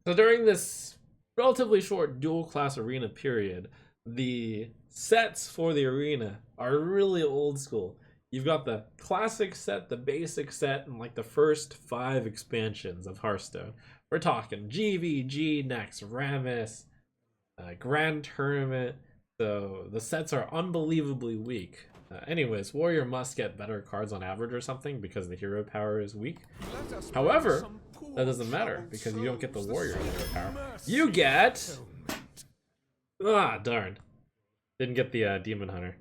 So during this relatively short dual class arena period, the sets for the arena are really old school. You've got the classic set, the basic set, and like the first five expansions of Hearthstone. We're talking GVG next, Rammus, Grand Tournament. So the sets are unbelievably weak. Anyways, Warrior must get better cards on average or something because the hero power is weak. However, that doesn't matter because you don't get the Warrior hero power. You get... Ah, darn. Didn't get the Demon Hunter.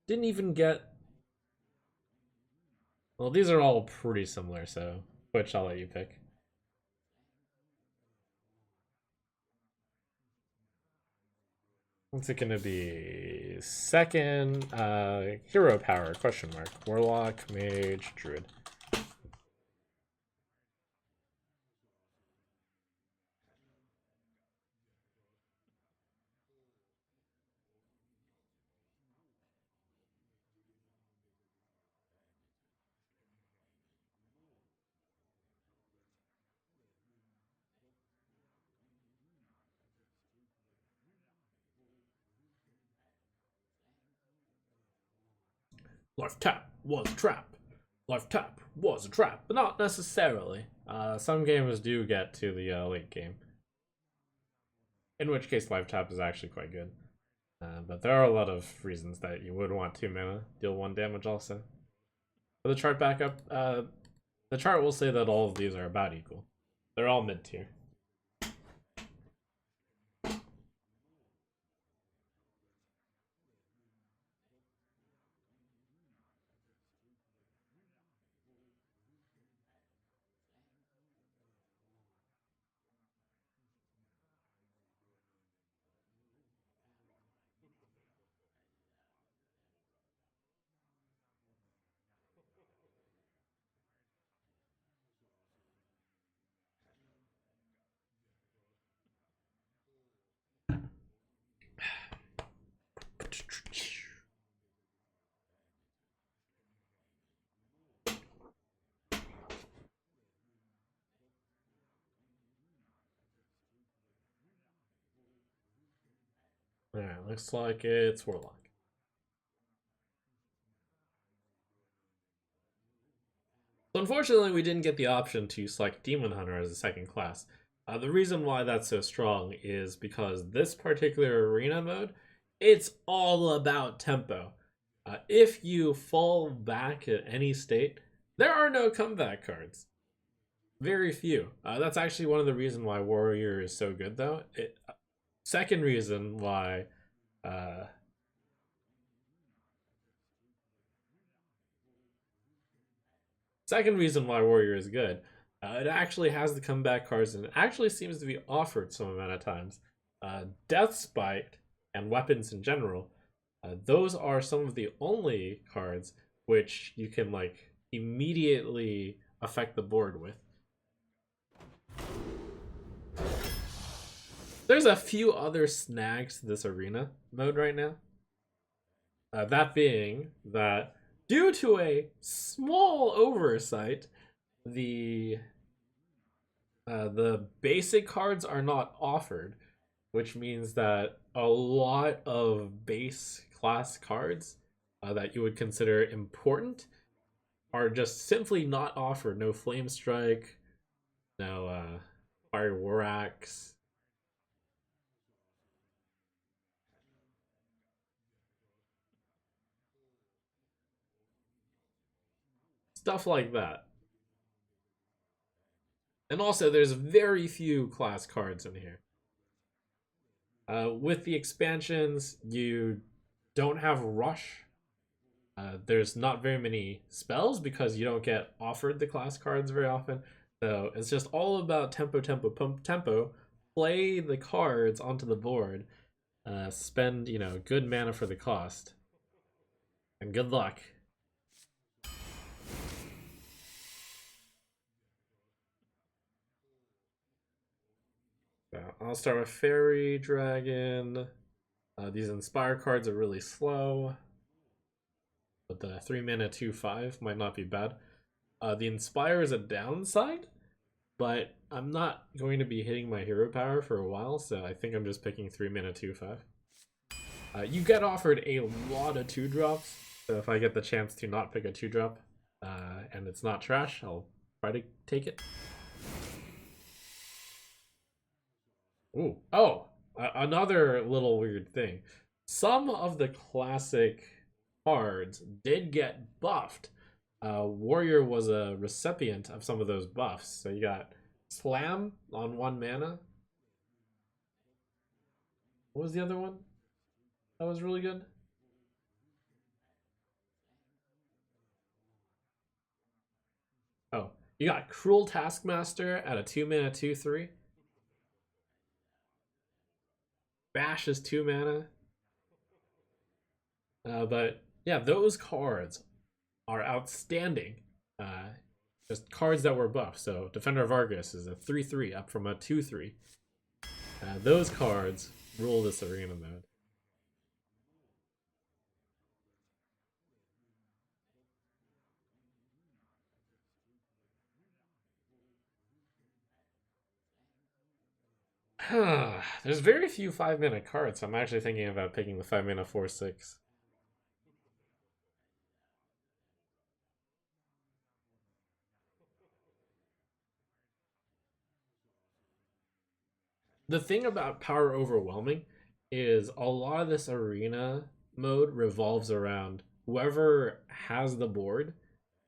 Didn't even get... Well, these are all pretty similar, so which I'll let you pick. What's it gonna be? Second, hero power, question mark. Warlock, Mage, Druid. Life tap was a trap. Life tap was a trap, but not necessarily. Some gamers do get to the late game, in which case life tap is actually quite good. But there are a lot of reasons that you would want 2 mana, deal 1 damage also. For the chart backup, the chart will say that all of these are about equal. They're all mid tier. Alright, looks like it's Warlock. So unfortunately, we didn't get the option to select Demon Hunter as a second class. The reason why that's so strong is because this particular arena mode, it's all about tempo. If you fall back at any state, there are no comeback cards. Very few. That's actually one of the reasons why Warrior is so good, though. Second reason why uh, Second reason why Warrior is good, it actually has the comeback cards and it actually seems to be offered some amount of times. Death Spite and weapons in general, those are some of the only cards which you can like immediately affect the board with. There's a few other snags to this arena mode right now. That being that due to a small oversight, the the basic cards are not offered, which means that a lot of base class cards that you would consider important are just simply not offered. No Flame Strike, no Fire War Axe. Stuff like that. And also, there's very few class cards in here. With the expansions, you don't have Rush. There's not very many spells because you don't get offered the class cards very often. So it's just all about tempo, tempo, pump, tempo. Play the cards onto the board. Spend, good mana for the cost. And good luck. So I'll start with Fairy Dragon. These Inspire cards are really slow, but the 3 mana 2/5 might not be bad. The Inspire is a downside, but I'm not going to be hitting my hero power for a while, so I think I'm just picking 3 mana 2/5. You get offered a lot of 2-drops, so if I get the chance to not pick a 2-drop, and it's not trash, I'll try to take it. Ooh. Oh, another little weird thing. Some of the classic cards did get buffed. Warrior was a recipient of some of those buffs. So you got Slam on 1 mana. What was the other one? That was really good. Oh, you got Cruel Taskmaster at a 2 mana 2/3. Bash is 2 mana. But yeah, those cards are outstanding. Just cards that were buffed. So Defender of Argus is a 3/3 up from a 2/3. Those cards rule this arena mode. There's very few 5-mana cards, so I'm actually thinking about picking the 5-mana 4/6. The thing about Power Overwhelming is a lot of this arena mode revolves around whoever has the board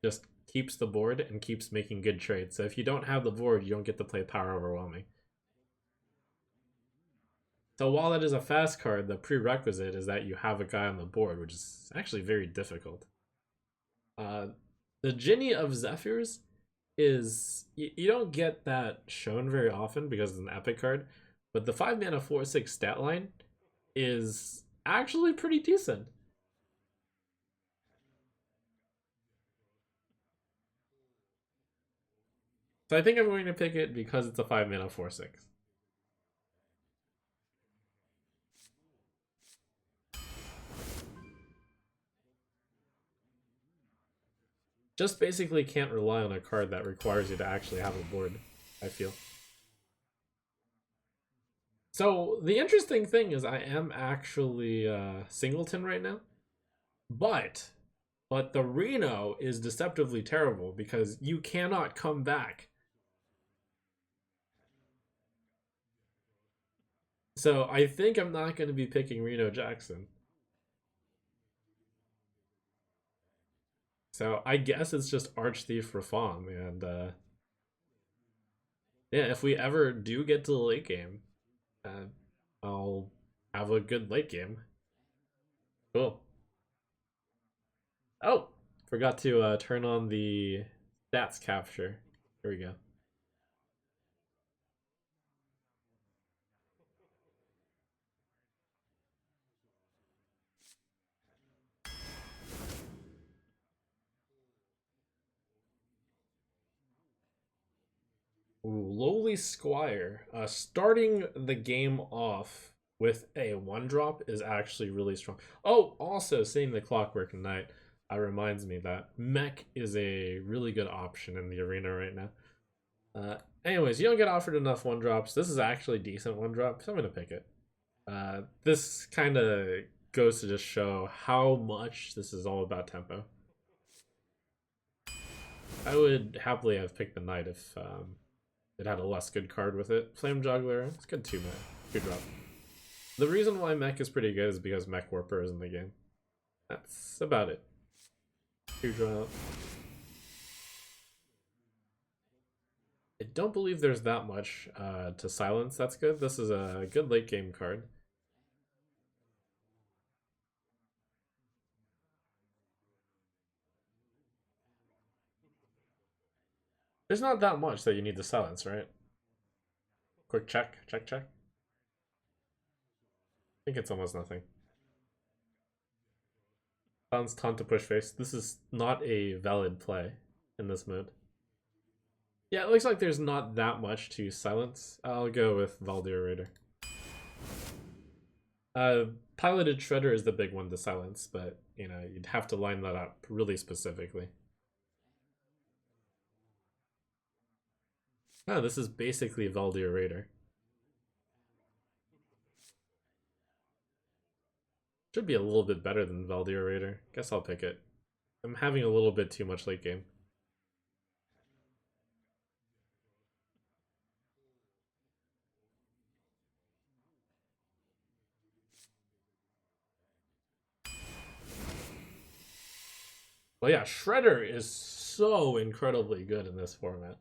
just keeps the board and keeps making good trades. So if you don't have the board, you don't get to play Power Overwhelming. So while that is a fast card, the prerequisite is that you have a guy on the board, which is actually very difficult. Uh, the Ginny of Zephyrs is you don't get that shown very often because it's an epic card, but the 5-mana 4/6 stat line is actually pretty decent. So I think I'm going to pick it because it's a 5-mana 4/6. Just basically can't rely on a card that requires you to actually have a board, I feel. So the interesting thing is I am actually singleton right now, but the Reno is deceptively terrible because you cannot come back. So I think I'm not going to be picking Reno Jackson. So I guess it's just Archthief Rafam, and yeah, if we ever do get to the late game, uh, I'll have a good late game. Cool. Oh, forgot to turn on the stats capture. Here we go. Ooh, Lowly Squire. Starting the game off with a 1-drop is actually really strong. Oh, also, seeing the Clockwork Knight reminds me that mech is a really good option in the arena right now. Anyways, you don't get offered enough 1-drops. This is actually decent 1-drop, so I'm going to pick it. This kind of goes to just show how much this is all about tempo. I would happily have picked the Knight if it had a less good card with it. Flame Juggler, it's good 2-mana. 2-drop. The reason why mech is pretty good is because Mech Warper is in the game. That's about it. 2-drop. I don't believe there's that much to silence. That's good. This is a good late game card. There's not that much that you need to silence, right? Quick check. I think it's almost nothing. Silence taunt to push face. This is not a valid play in this mode. Yeah, it looks like there's not that much to silence. I'll go with Valdir Raider. Uh, Piloted Shredder is the big one to silence, but you know you'd have to line that up really specifically. Oh, this is basically Valdir Raider. Should be a little bit better than Valdir Raider. Guess I'll pick it. I'm having a little bit too much late game. Well, yeah, Shredder is so incredibly good in this format.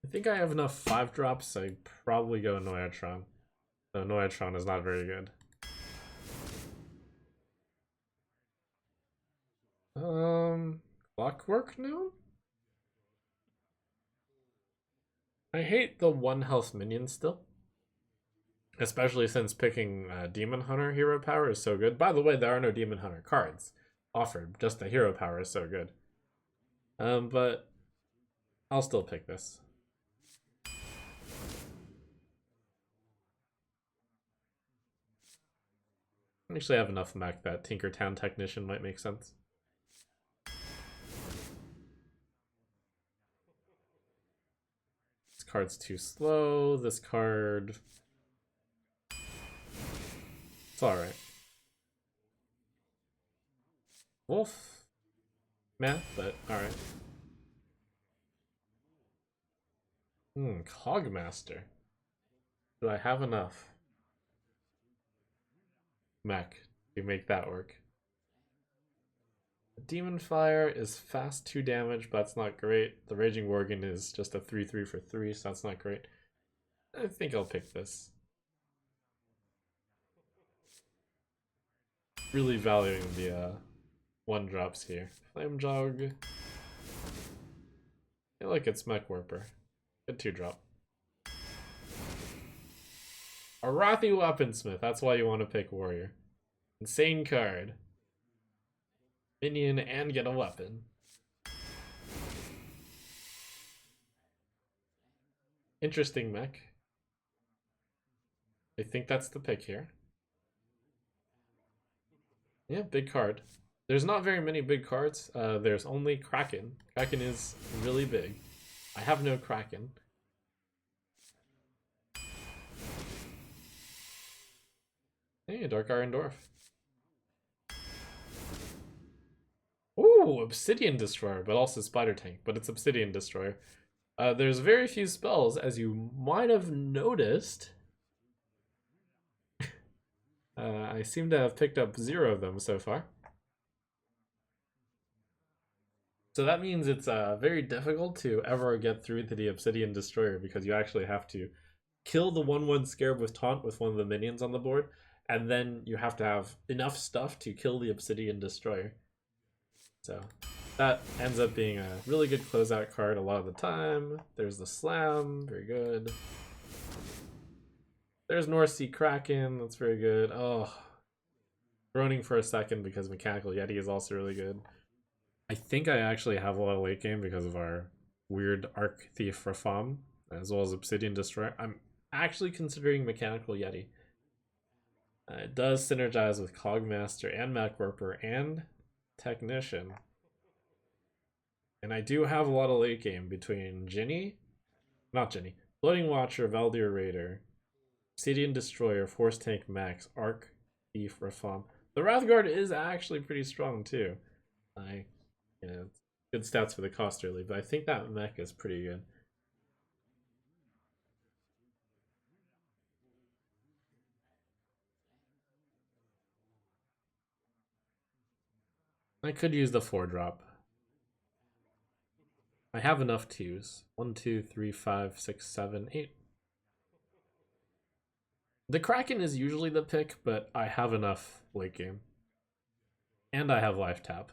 I think I have enough 5 drops. I probably go Noyatron. No, Noyatron is not very good. Clockwork now? I hate the 1 health minion still. Especially since picking Demon Hunter hero power is so good. By the way, there are no Demon Hunter cards offered. Just the hero power is so good. But I'll still pick this. I actually have enough mech that Tinkertown Technician might make sense. This card's too slow. This card... It's alright. Wolf? Man, but alright. Cogmaster. Do I have enough mech to make that work? Demon Fire is fast 2 damage, but that's not great. The Raging Worgen is just a 3/3 for 3, so that's not great. I think I'll pick this. Really valuing the 1 drops here. Flame Jog. I like it's Mech Warper. Good 2 drop. Arathi Weaponsmith, that's why you want to pick Warrior. Insane card. Minion and get a weapon. Interesting mech. I think that's the pick here. Yeah, big card. There's not very many big cards. There's only Kraken. Kraken is really big. I have no Kraken. Hey, Dark Iron Dwarf. Ooh, Obsidian Destroyer, but also Spider Tank, but it's Obsidian Destroyer. There's very few spells, as you might have noticed. I seem to have picked up 0 of them so far. So that means it's very difficult to ever get through to the Obsidian Destroyer because you actually have to kill the 1/1 Scarab with Taunt with one of the minions on the board, and then you have to have enough stuff to kill the Obsidian Destroyer. So that ends up being a really good closeout card a lot of the time. There's the Slam, very good. There's North Sea Kraken, that's very good. Oh, groaning for a second because Mechanical Yeti is also really good. I think I actually have a lot of late game because of our weird Arc Thief Rafam, as well as Obsidian Destroyer. I'm actually considering Mechanical Yeti. It does synergize with Cogmaster and Mech Warper and Technician. And I do have a lot of late game between Floating Watcher, Valdir Raider, Obsidian Destroyer, Force Tank Max, Arc Thief Rafam. The Wrathguard is actually pretty strong too. Good stats for the cost really, but I think that mech is pretty good. I could use the 4 drop. I have enough 2s. 1, 2, 3, 5, 6, 7, 8. The Kraken is usually the pick, but I have enough late game. And I have life tap.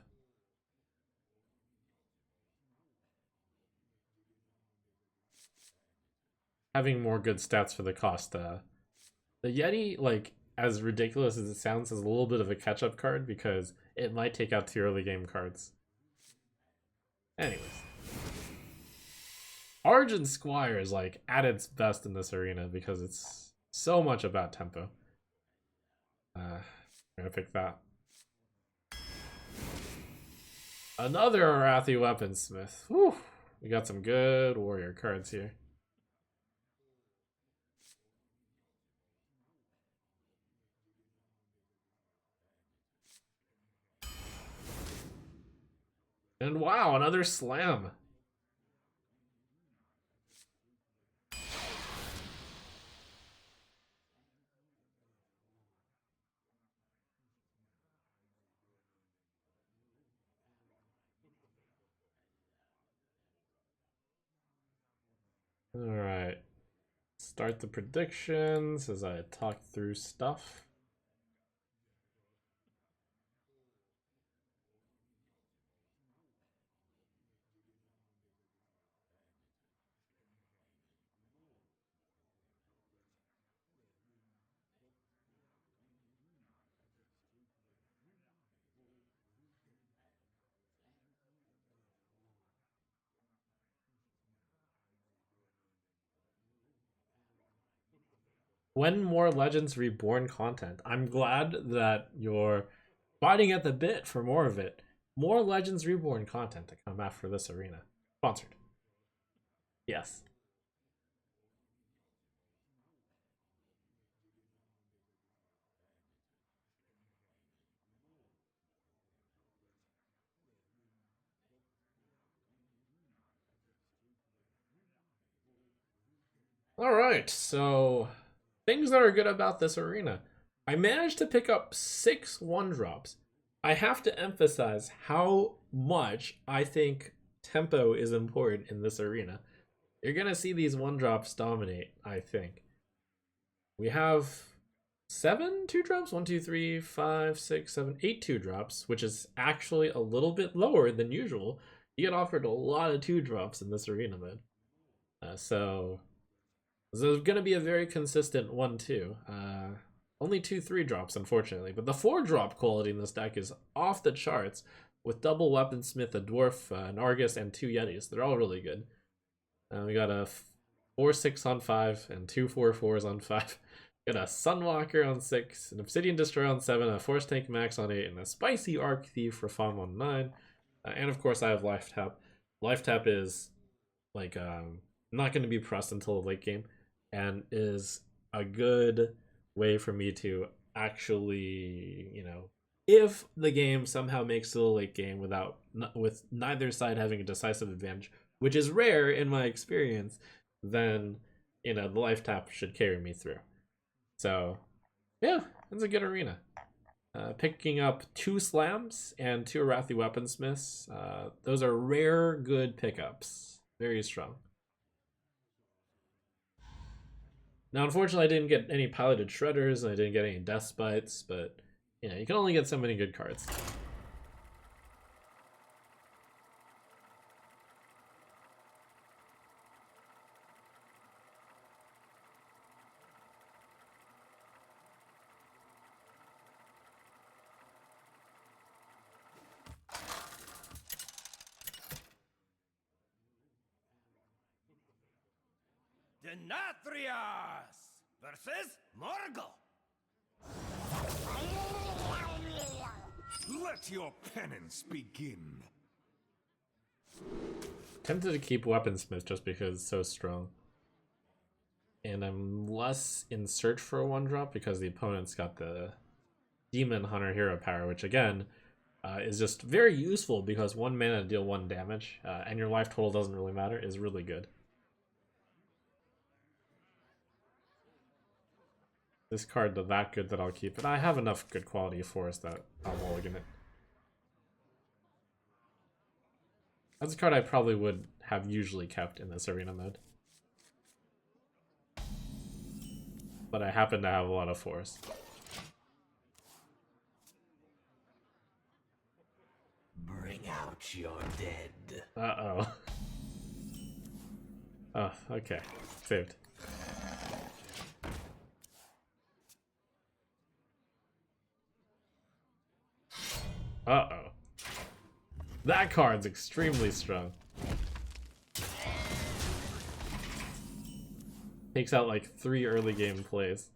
Having more good stats for the cost. The Yeti, like, as ridiculous as it sounds, is a little bit of a catch-up card because it might take out 2 early game cards. Anyways. Argent Squire is like at its best in this arena because it's so much about tempo. I'm gonna pick that. Another Arathi Weaponsmith. Whew. We got some good warrior cards here. And wow, another slam. Alright. Start the predictions as I talk through stuff. When more Legends Reborn content? I'm glad that you're biting at the bit for more of it. More Legends Reborn content to come after this arena. Sponsored. Yes. Alright, so things that are good about this arena. I managed to pick up 6 1-drops. I have to emphasize how much I think tempo is important in this arena. You're gonna see these 1-drops dominate, I think. We have 7 2-drops? 1, 2, 3, 5, 6, 7, 8 2-drops, which is actually a little bit lower than usual. You get offered a lot of 2-drops in this arena mode. So there's going to be a very consistent 1-2. Only 2 3-drops, unfortunately. But the 4-drop quality in this deck is off the charts with double Weaponsmith, a Dwarf, an Argus, and 2 Yetis. They're all really good. We got a 4-6 on 5 and 2 4-4s on 5. We got a Sunwalker on 6, an Obsidian Destroyer on 7, a Force Tank Max on 8, and a Spicy Arc Thief for Fawn on 9. And of course I have Life Tap. Life Tap is like not going to be pressed until the late game, and is a good way for me to actually, if the game somehow makes it to the late game with neither side having a decisive advantage, which is rare in my experience, then the Life Tap should carry me through. So yeah, it's a good arena. Picking up 2 slams and 2 Arathi Weaponsmiths. Those are rare good pickups. Very strong. Now, unfortunately, I didn't get any piloted shredders, and I didn't get any death spites, but you can only get so many good cards. Denathrias versus Morgul. Let your penance begin. Tempted to keep Weaponsmith just because it's so strong. And I'm less in search for a 1-drop because the opponent's got the Demon Hunter hero power, which again is just very useful because 1 mana to deal 1 damage, and your life total doesn't really matter, is really good. This card that good that I'll keep it. I have enough good quality forest that I'll mulligan it. That's a card I probably would have usually kept in this arena mode. But I happen to have a lot of forest. Bring out your dead. Uh-oh. Oh, okay. Saved. Uh-oh. That card's extremely strong. Takes out like 3 early game plays.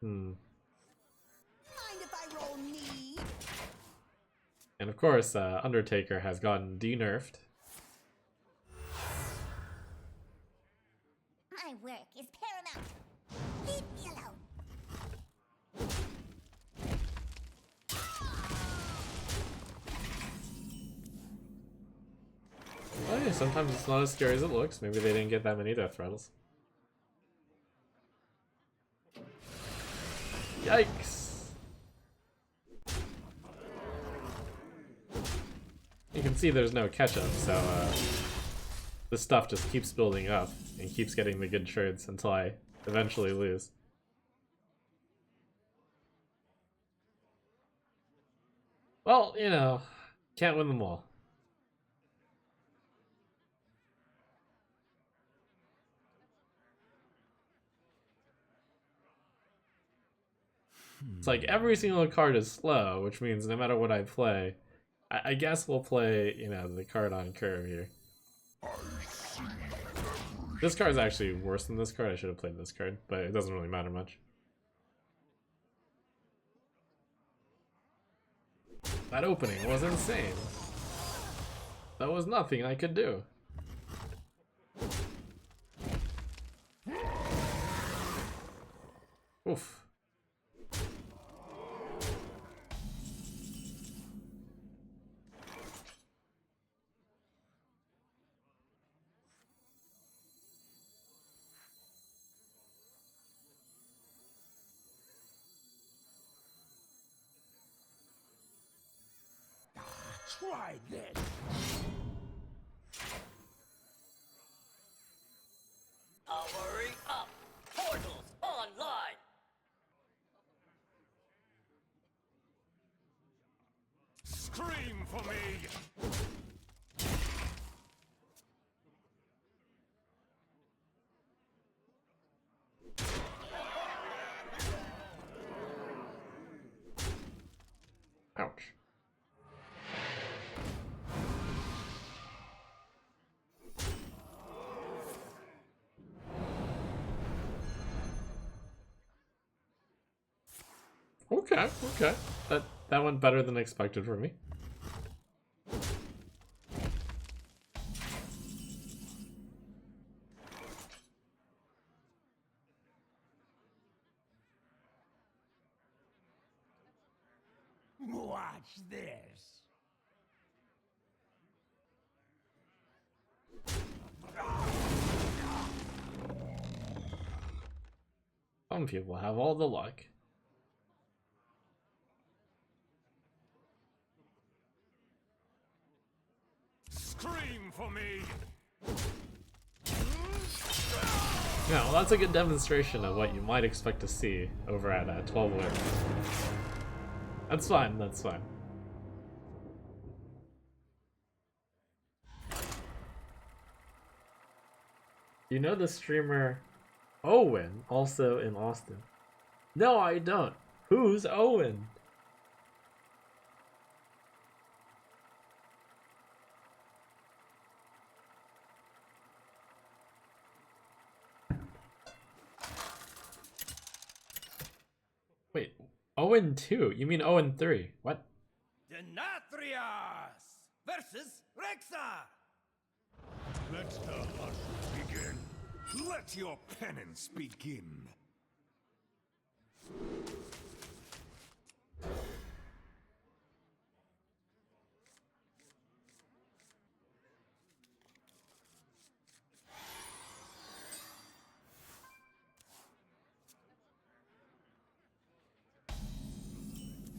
Mind if I roll knee? And of course, Undertaker has gotten de-nerfed. My work is paramount. Leave me alone. Oh yeah, sometimes it's not as scary as it looks. Maybe they didn't get that many death rattles. Yikes! You can see there's no catch-up, so this stuff just keeps building up and keeps getting the good trades until I eventually lose. Well, you know, can't win them all. It's like every single card is slow, which means no matter what I play, I guess we'll play, you know, the card on curve here. This card's actually worse than this card. I should have played this card, but it doesn't really matter much. That opening was insane. That was nothing I could do. Oof. Try this. Powering up! Portals online! Scream for me. Ouch. Okay, okay. That went better than expected for me. Watch this. Some people have all the luck. Scream for me. Yeah, well, that's a good demonstration of what you might expect to see over at 12 wins. That's fine, that's fine. You know the streamer Owen, also in Austin? No, I don't. Who's Owen? Wait, Owen 2? You mean Owen 3? What? Denathrias versus Rexa. Let the hunt begin. Let your penance begin.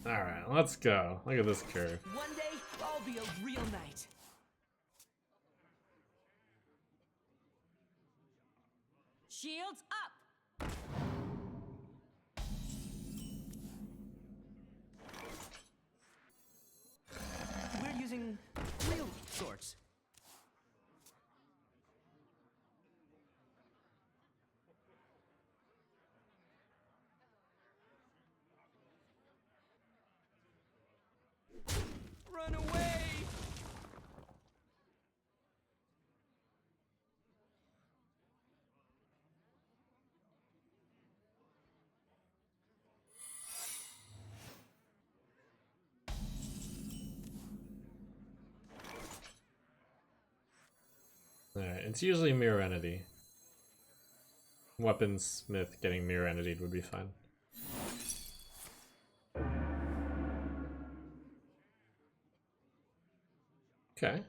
Alright, let's go. Look at this curve. One day, I'll be a real knight. Shields up! We're using real swords. Run away! Alright, it's usually Mirror Entity. Weaponsmith getting Mirror Entity would be fine. Okay.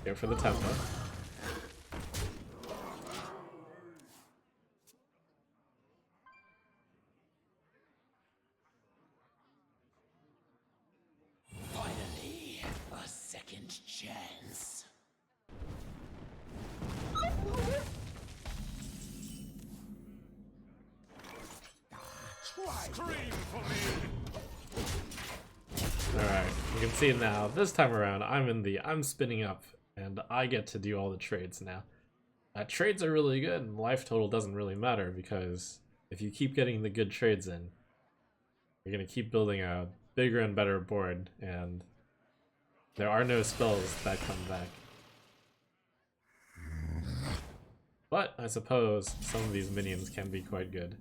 Go for the tempo. Finally, a second chance. Scream for me! Alright, you can see now, this time around, I'm spinning up, and I get to do all the trades now. Trades are really good, and life total doesn't really matter, because if you keep getting the good trades in, you're gonna keep building a bigger and better board, and there are no spells that come back. But I suppose some of these minions can be quite good.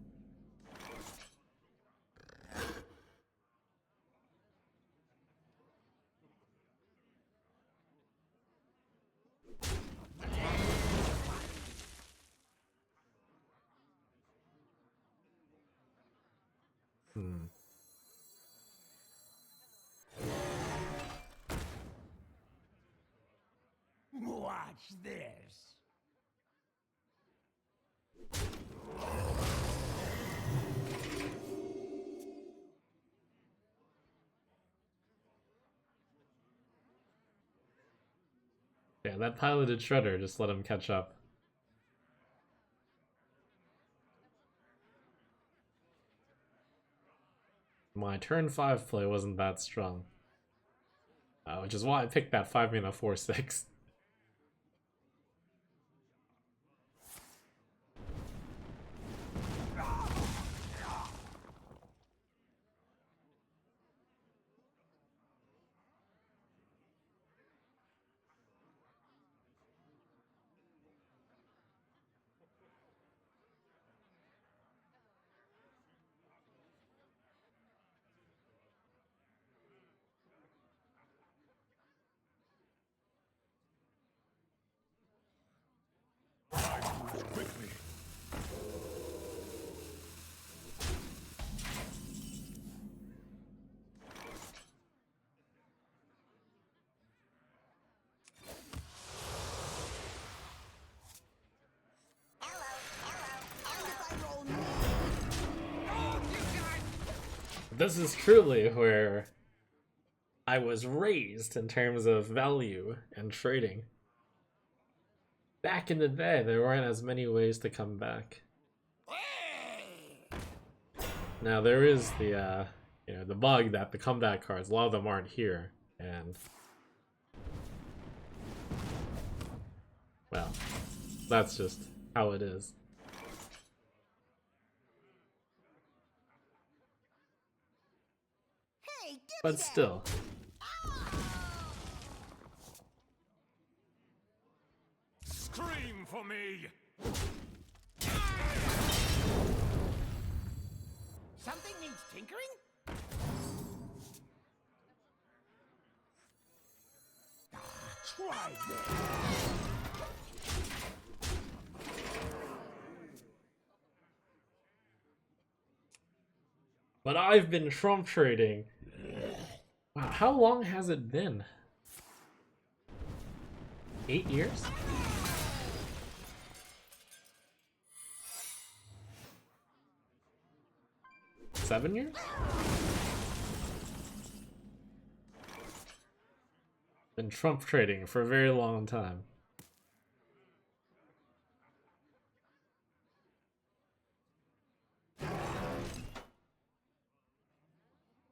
Watch this. Yeah, that piloted shredder, just let him catch up. My turn 5 play wasn't that strong. Which is why I picked that 5 mana 4/6. Quickly. This is truly where I was raised in terms of value and trading. Back in the day, there weren't as many ways to come back. Now there is the the bug that the comeback cards, a lot of them aren't here, and well, that's just how it is. Hey, give me But that. still, Scream for me! Something needs tinkering? Try this! but I've been Trump trading. Wow, how long has it been? 8 years? Seven years? Been Trump trading for a very long time.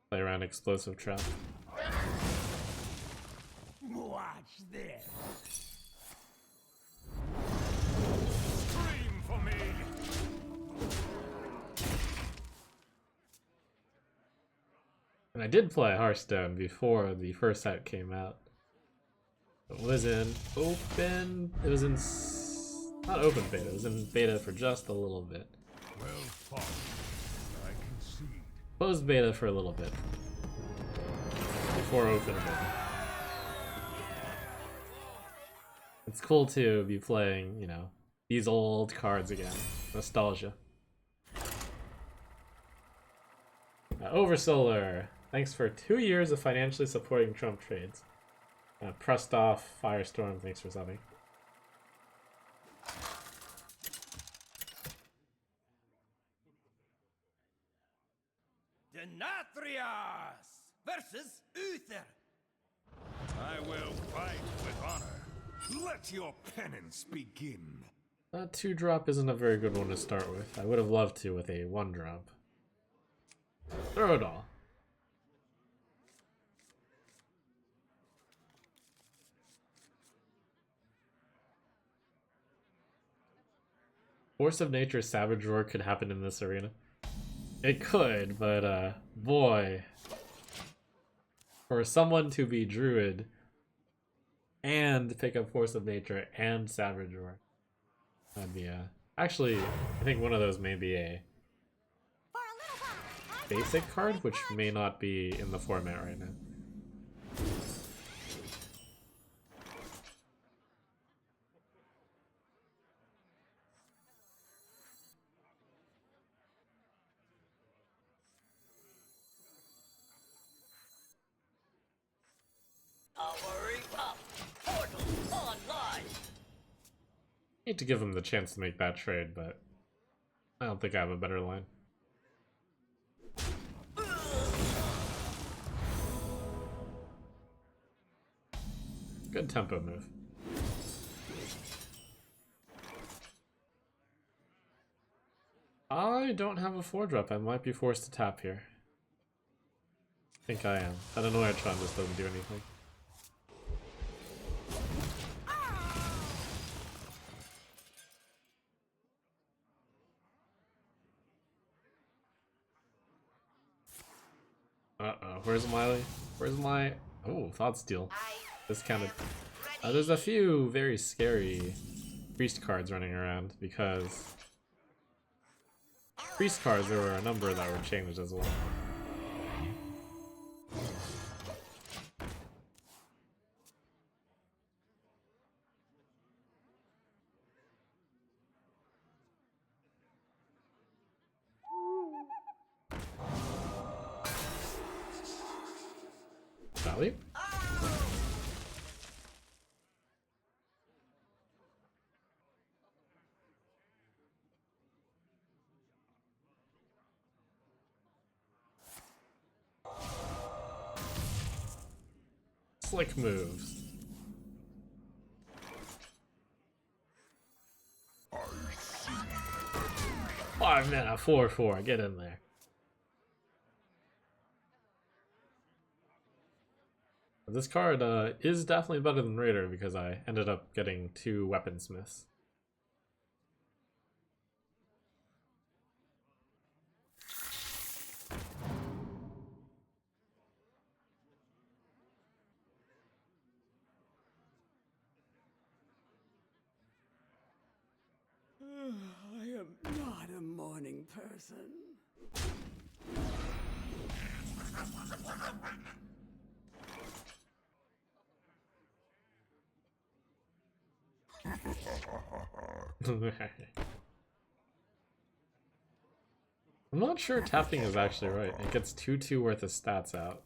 Play around explosive trap. Watch this! Scream for me! And I did play Hearthstone before the first set came out. It was in open. It was in not open beta. It was in beta for just a little bit. Well fought. I concede. Closed beta for a little bit before open beta. It's cool to be playing, you know, these old cards again. Nostalgia. Oversolar. Thanks for 2 years of financially supporting Trump trades. Pressed off Firestorm. Thanks for subbing. Denatrius versus Uther. I will fight with honor. Let your penance begin. That 2-drop isn't a very good one to start with. I would have loved to with a 1-drop. Throw it all. Force of Nature Savage Roar could happen in this arena. It could, but boy. For someone to be Druid and pick up Force of Nature and Savage Roar. That'd be actually, I think one of those may be a basic card, which may not be in the format right now. Powering up. Portals online. Need to give him the chance to make that trade, but I don't think I have a better line. Good tempo move. I don't have a 4-drop. I might be forced to tap here. I think I am. That Annoyatron just doesn't do anything. Uh-oh, where's Miley? Where's my... Oh, Thought Steal. Discounted. There's a few very scary priest cards running around because... Priest cards, there were a number that were changed as well. Valley? Slick moves. Five mana, 4/4. Get in there. This card is definitely better than Raider because I ended up getting 2 weaponsmiths. I am not a morning person. I'm not sure tapping is actually right. It gets 2/2 worth of stats out.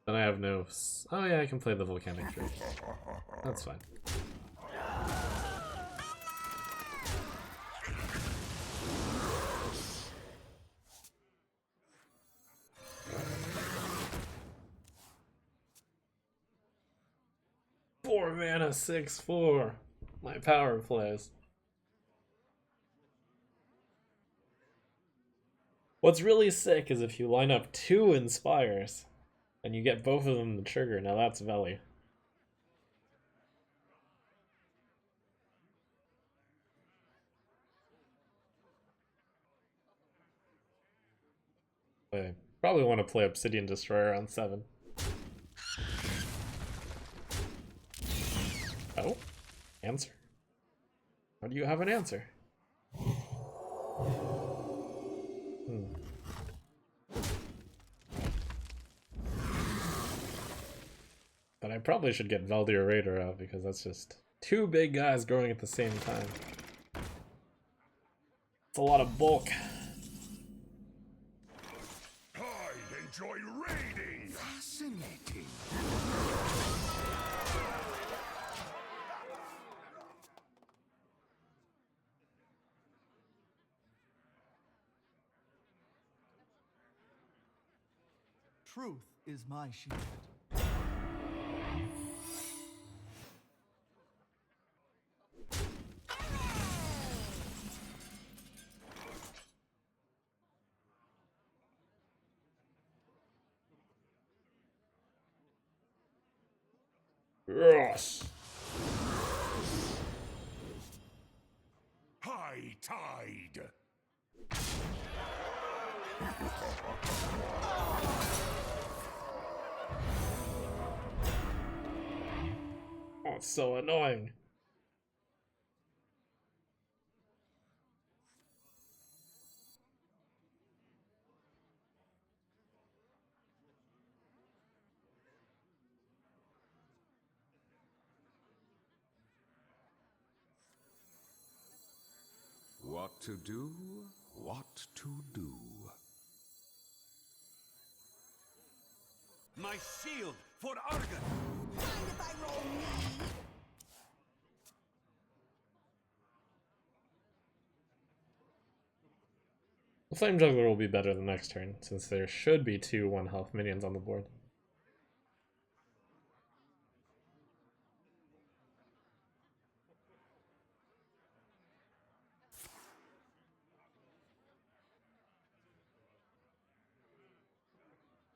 Then I have no... Oh yeah, I can play the Volcanic Tree. That's fine. Four mana, 6/4. My power plays. What's really sick is if you line up 2 Inspires and you get both of them to trigger. Now that's Veli. I probably want to play Obsidian Destroyer on 7. Oh, answer. How do you have an answer? But I probably should get Veldir Raider out because that's just two big guys growing at the same time. It's a lot of bulk. I enjoy raiding. Fascinating. Truth is my shield. Yes. High tide. Oh, it's so annoying. What to do? What to do? My shield for Argon. Mind if I roll me? The Flame Juggler will be better the next turn, since there should be two 1 health minions on the board.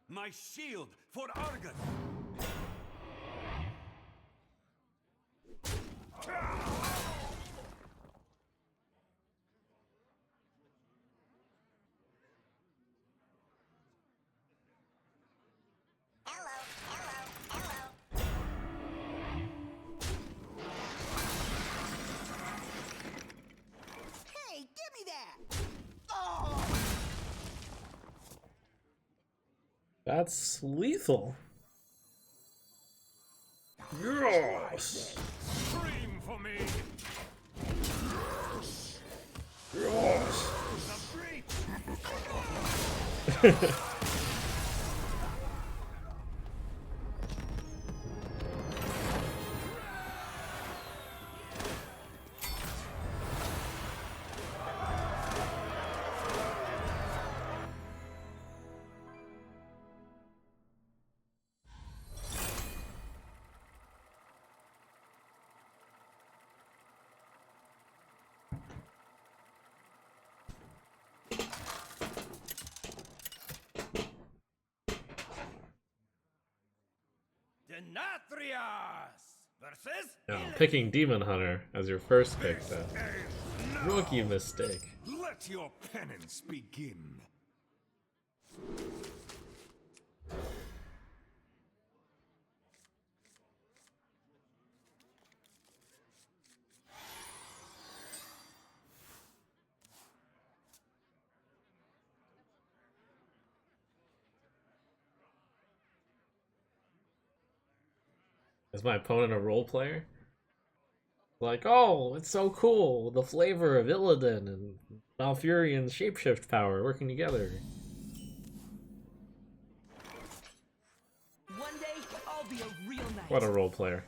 My shield for Argon. Hello, hello, hello. Hey, give me that! Oh! That's lethal. Yes! Scream for me. Yes! The breach. Denathrias versus Now, picking Demon Hunter as your first pick, though. Rookie mistake. Let your penance begin. Is my opponent a role player? Like, oh, it's so cool. The flavor of Illidan and Malfurion's shapeshift power working together. One day, I'll be a real knight. What a role player.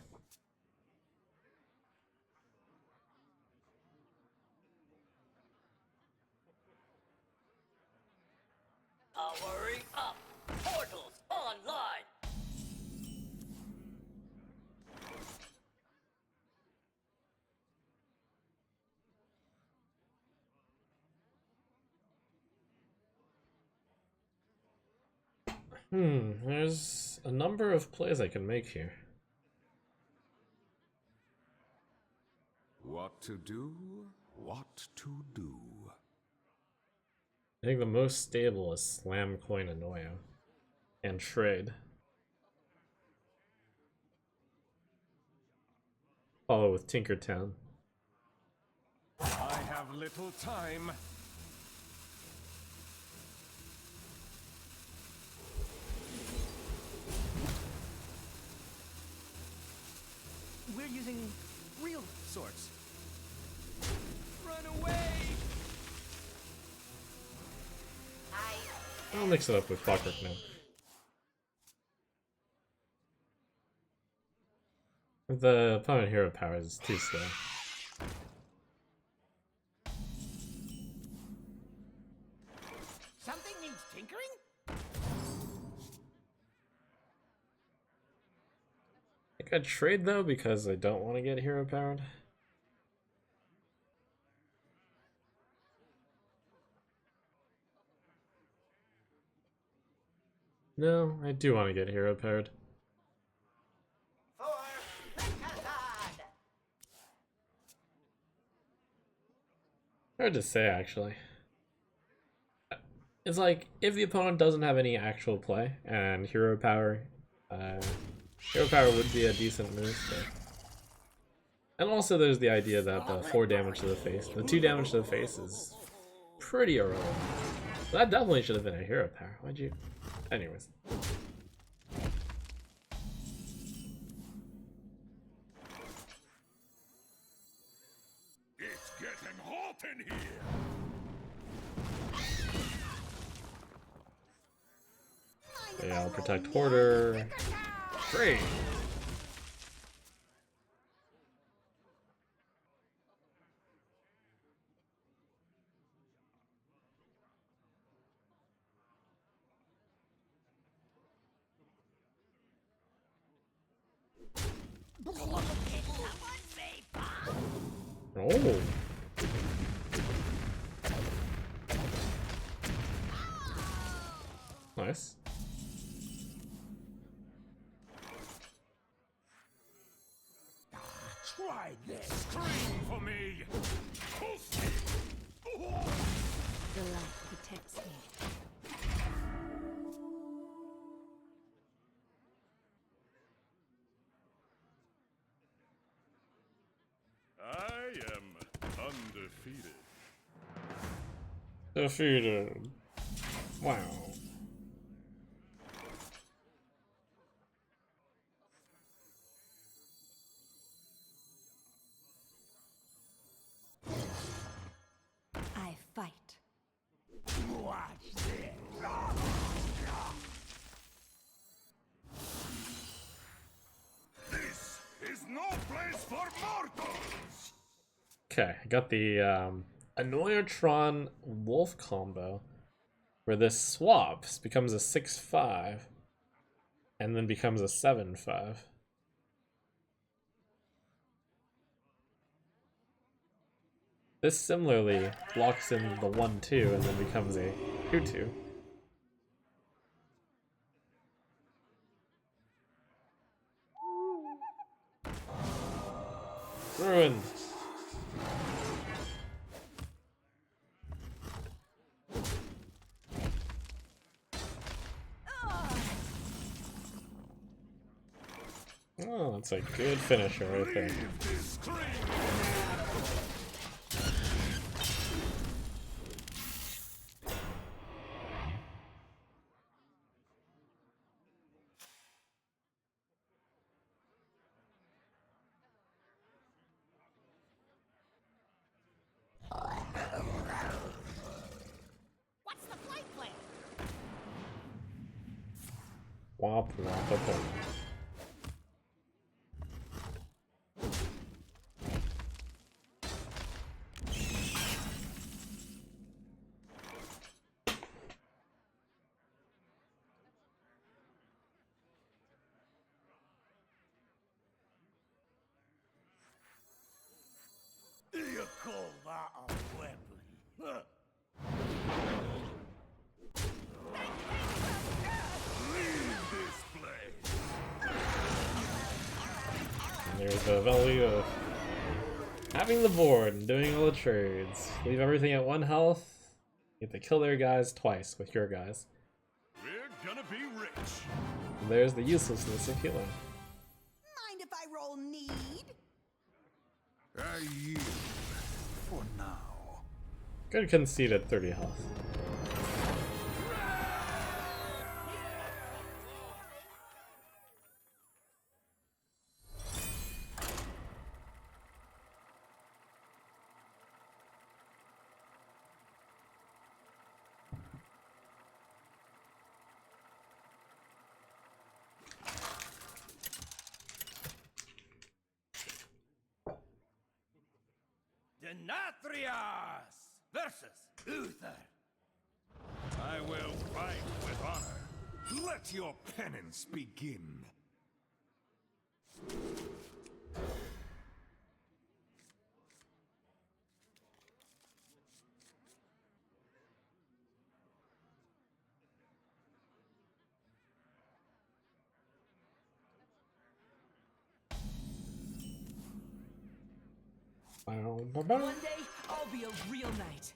Powering up. Portals online. There's a number of plays I can make here. What to do? What to do? I think the most stable is Slam Coin Annoya and Trade. Follow with Tinkertown. I have little time. We're using real swords. Run away! I'll mix it up with Clockwork now. The opponent hero power is too slow. Something needs tinkering? I think I'd trade though because I don't want to get hero powered. No, I do want to get hero powered. Hard to say actually. It's like if the opponent doesn't have any actual play and hero power would be a decent move. But... And also there's the idea that the 4 damage to the face, the 2 damage to the face is pretty irrelevant. So that definitely should have been a hero power. Why'd you? Anyways. It's getting hot in here. Yeah, I'll protect Hoarder. Great. Oh. Nice. Try this. Scream for me. The light protects me. I am undefeated. Defeated. Wow. I fight. Watch this. This is no place for mortals. Okay, I got the Annoyertron Wolf combo where this swaps, becomes a 6/5 and then becomes a 7/5. This similarly blocks in the 1/2 and then becomes a 2/2. Ruined. Oh, that's a good finisher right there. Leave this scream. What's the flight plan? Womp womp a pump. You call that a weapon? Huh? Leave this place. And there's the value of having the board and doing all the trades. Leave everything at 1 health. You have to kill their guys twice with your guys. We're gonna be rich. And there's the uselessness of healing. Mind if I roll need? I yield for now. Good concede at 30 health. Denatrius versus Uther. I will fight with honor. Let your penance begin. One day, I'll be a real knight.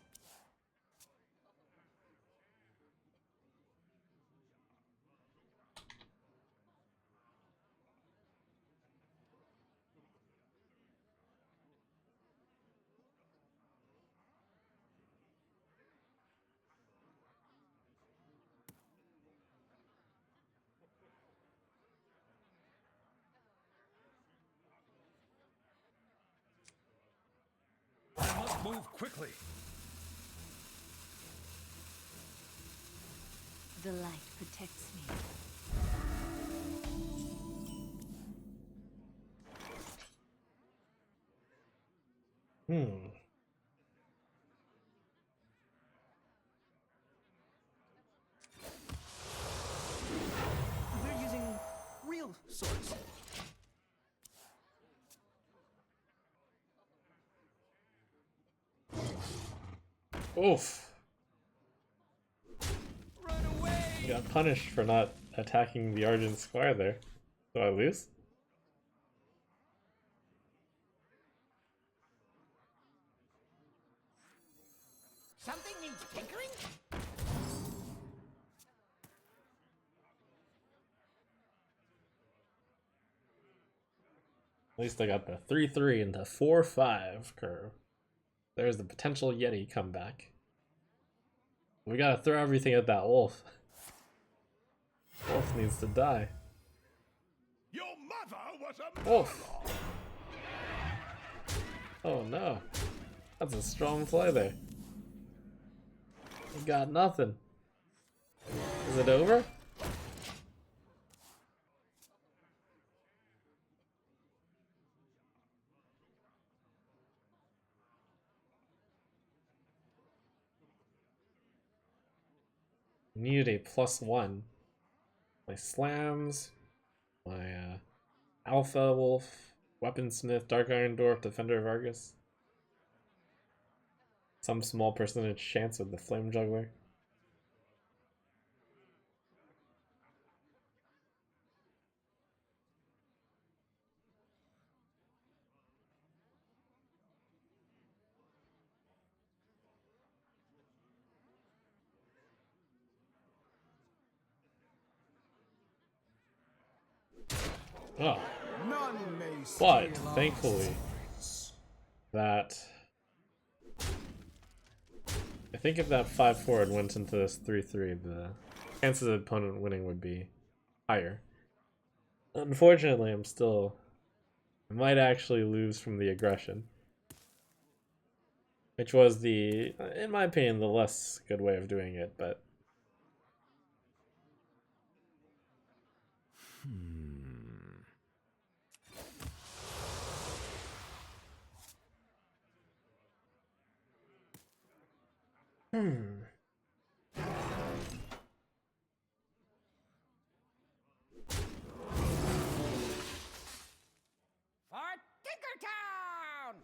I must move quickly. The light protects me. Hmm. We're using real swords. Oof. Run away! You got punished for not attacking the Argent Squire there. Do I lose? Something needs tinkering? At least I got the 3-3 into 4-5 curve. There's the potential Yeti comeback. We gotta throw everything at that wolf. Wolf needs to die. Your mother was a Wolf! Oh no. That's a strong play there. You got nothing. Is it over? Needed a +1. My slams, my Alpha Wolf, Weaponsmith, Dark Iron Dwarf, Defender of Argus. Some small percentage chance with the Flame Juggler. Oh, None may but steal our thankfully secrets. that I think if that 5-4 had went into this 3-3, the chances of the opponent winning would be higher. Unfortunately, I might actually lose from the aggression, which was in my opinion, the less good way of doing it, but For Tinkertown!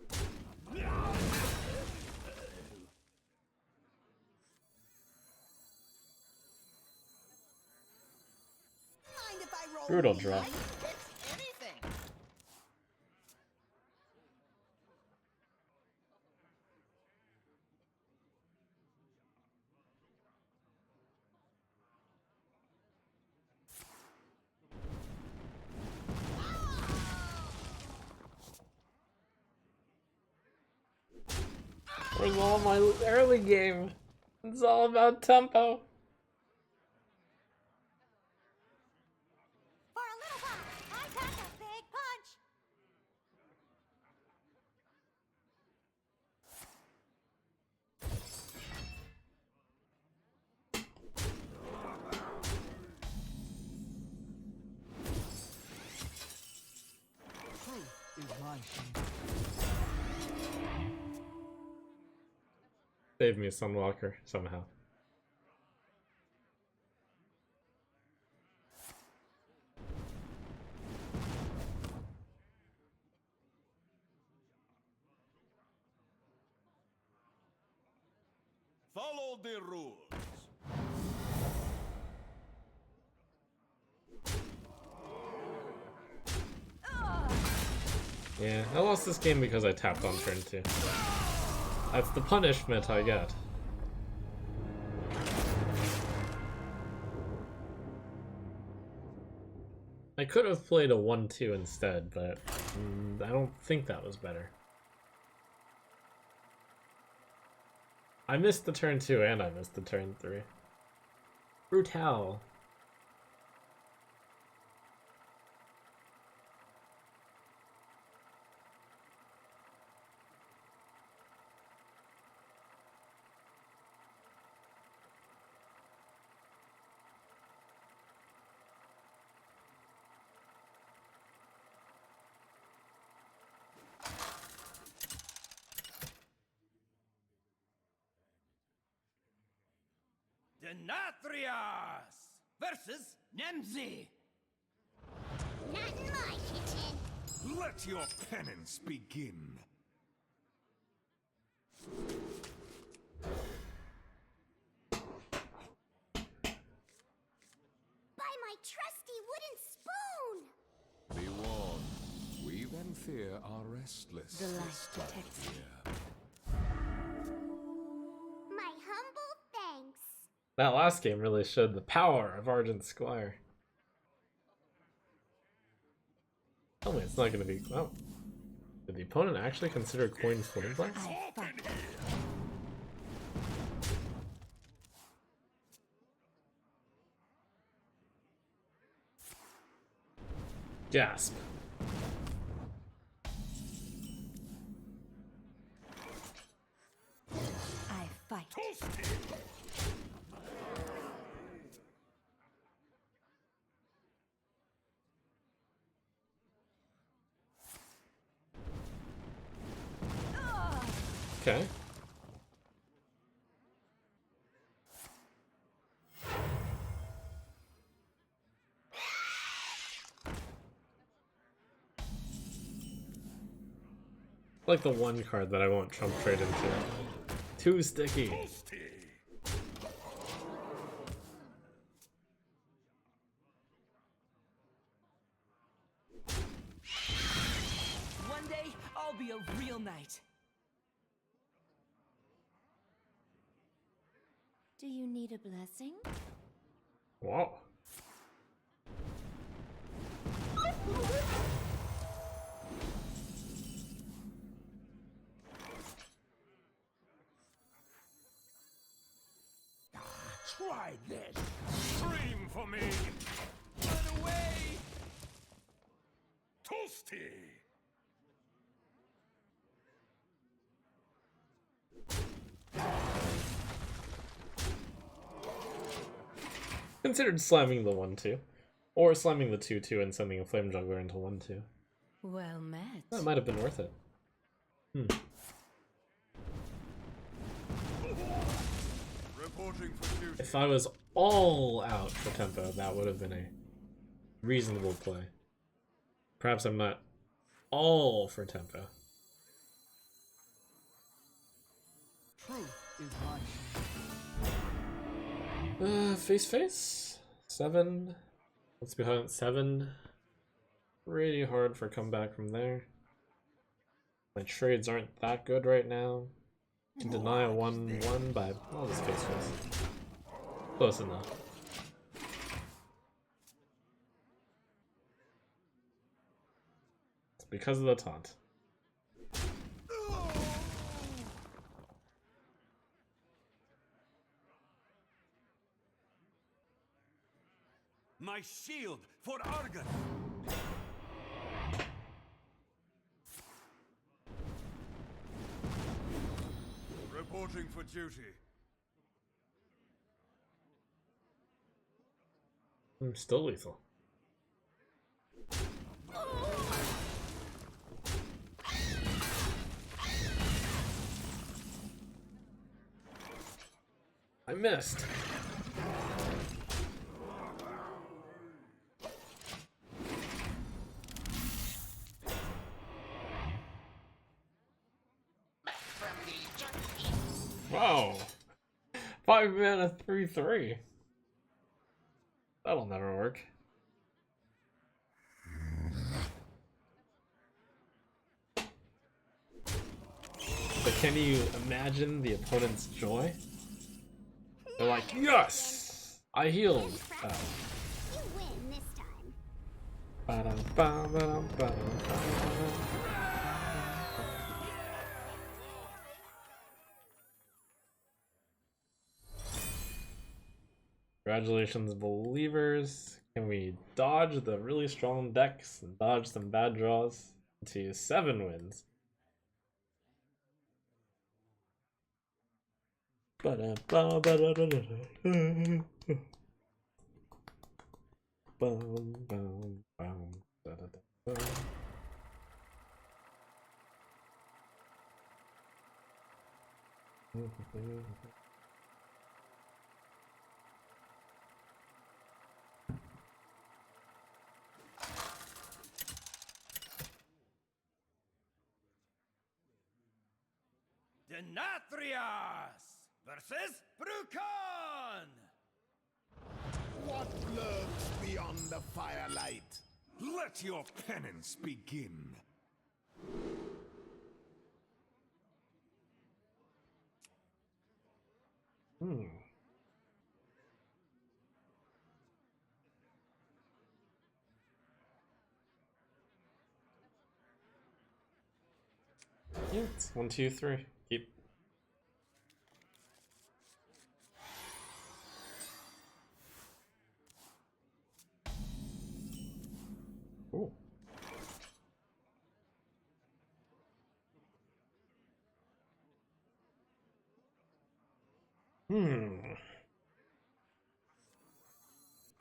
Mind if I roll Brutal me draw. light? It's anything. where's all my early game? It's all about tempo. For a little while, I pack a big punch. Truth is my shield. save me Sunwalker somehow. Follow the rules. Yeah, I lost this game because I tapped on turn 2. That's the punishment I get. I could have played a 1-2 instead, but I don't think that was better. I missed the turn 2 and I missed the turn 3. Brutal. Denatrius versus Nemzi. Not in my kitchen. Let your penance begin. By my trusty wooden spoon. Be warned, weave and fear are restless. The light this time protects of me. year. My humble thanks. That last game really showed the power of Argent Squire. Tell me it's not going to be... Oh. Did the opponent actually consider coin flame blast? I fight. Gasp. I fight. Okay. Like the one card that I won't trump trade into. Too sticky. One day, I'll be a real knight. Do you need a blessing? Wow. Try this. Scream for me. Run away! Toasty. Considered slamming the 1-2. Or slamming the 2-2 and sending a Flame Juggler into 1-2. Well met. That might have been worth it. Reporting for duty. If I was all out for tempo, that would have been a reasonable play. Perhaps I'm not all for tempo. Truth is my Face. 7. What's behind 7? Pretty hard for comeback from there. My trades aren't that good right now. Can deny a 1-1 by... I'll just face. Close enough. It's because of the taunt. My shield for Argon. Reporting for duty. I'm still lethal. I missed. Wow. 5 mana 3/3. That'll never work. But can you imagine the opponent's joy? They're like, yes! I healed! You win this time. Congratulations, believers. Can we dodge the really strong decks and dodge some bad draws to 7 wins? Denathrias versus Brucon! What lurks beyond the firelight? Let your penance begin. Yeah, it's 1, 2, 3. Keep. Ooh.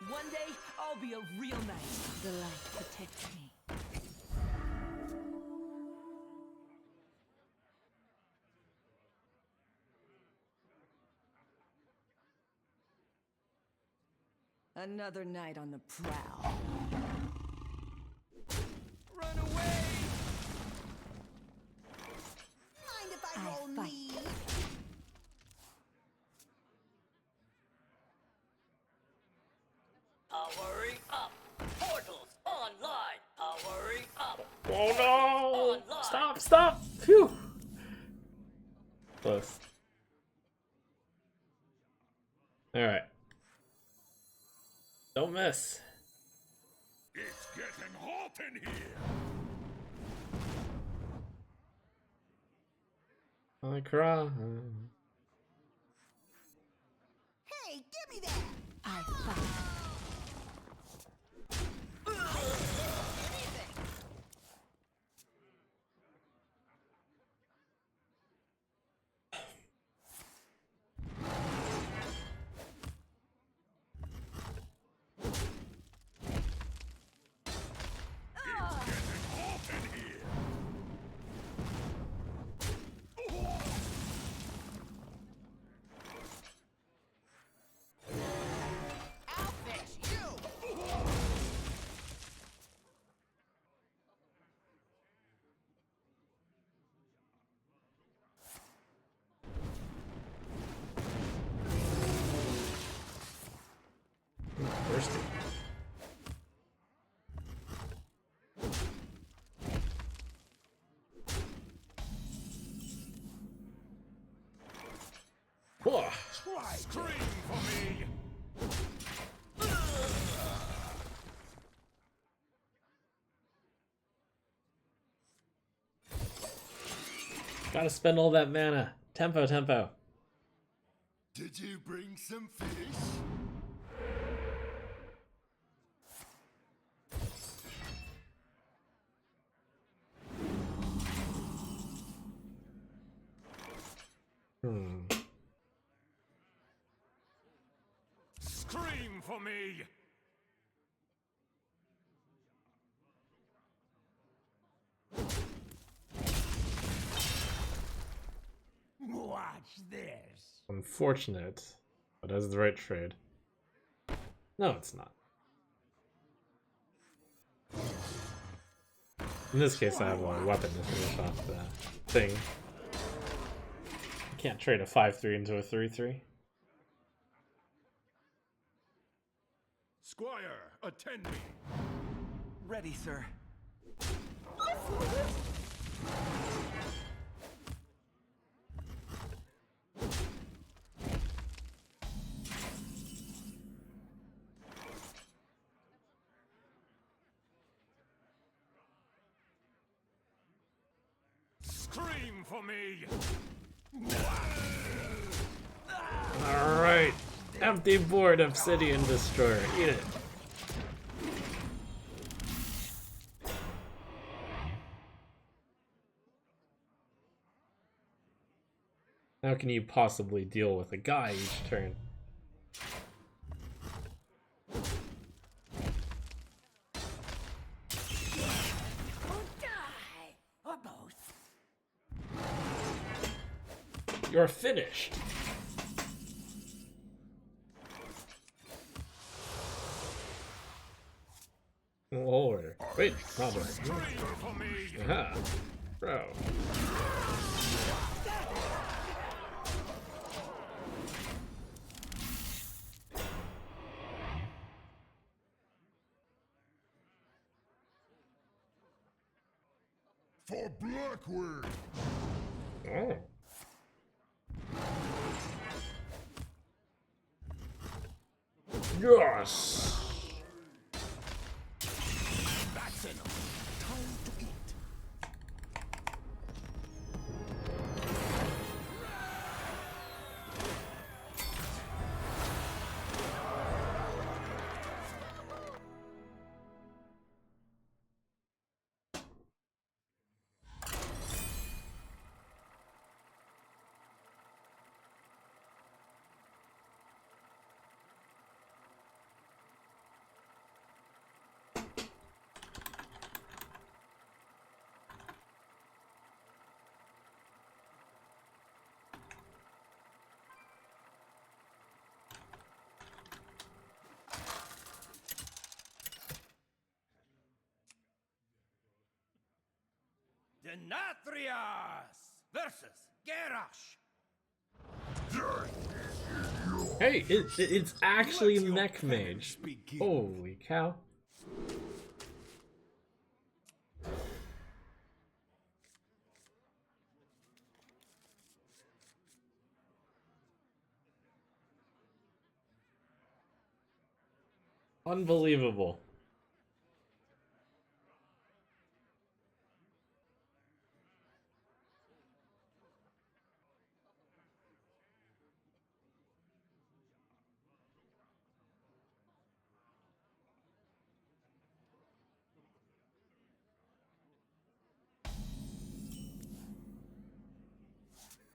One day, I'll be a real knight. The light protects me. Another night on the prowl. Run away! Mind if I I roll fight. me? Powering up. Portals online. Powering up. Oh no! Online. Stop, stop! Phew! Close. Alright. Don't miss. It's getting hot in here! I cry. Hey, give me that! I fight. I'll fix you! Thirsty. Whoa. Scream for me! Gotta spend all that mana. Tempo, tempo. Did you bring some fish? Scream for me! Watch this. Unfortunate. But that's the right trade. No, it's not. In this case, I have a weapon to finish off the thing. I can't trade a 5-3 into a 3-3. Squire, attend me. Ready, sir. Scream for me. Alright. Empty board, Obsidian Destroyer. Eat it. How can you possibly deal with a guy each turn? Or die. Or both. You're finished. Lord. Wait, Robert. Scream for me. Aha. Bro. For Blackwood. Oh. Yes. That's enough. Time to eat. Denatrius versus Gerash. Hey, it's actually Let your Mech Mage. penance begin. Holy cow. Unbelievable.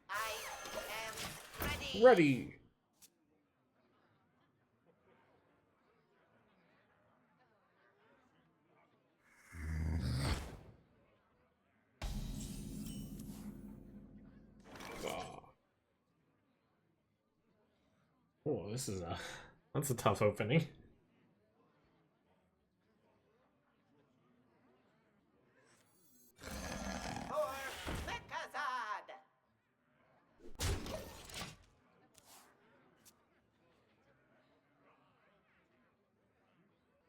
I am ready. Ready. Oh, this is that's a tough opening. For Mechazard.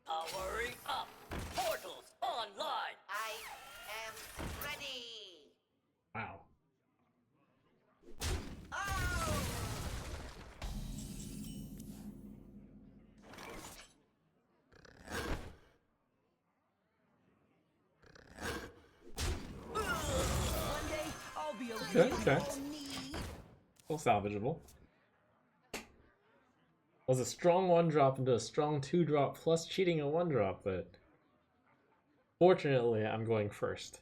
Powering up. Portals online. I am ready. Wow. Oh! One day, I'll be a Okay, okay. Still salvageable. Was a strong 1-drop into a strong 2-drop plus cheating a 1-drop, but fortunately I'm going first.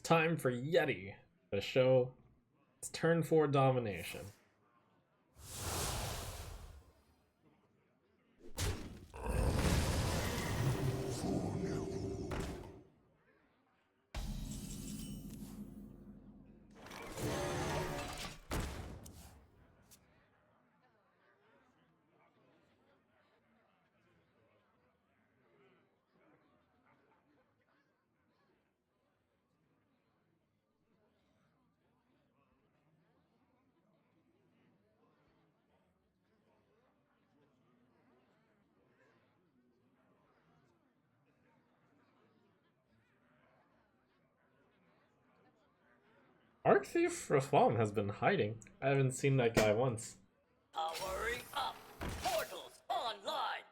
time for Yeti to show its turn 4 domination. Arc Thief Rafam has been hiding. I haven't seen that guy once. Powering up. Portals online.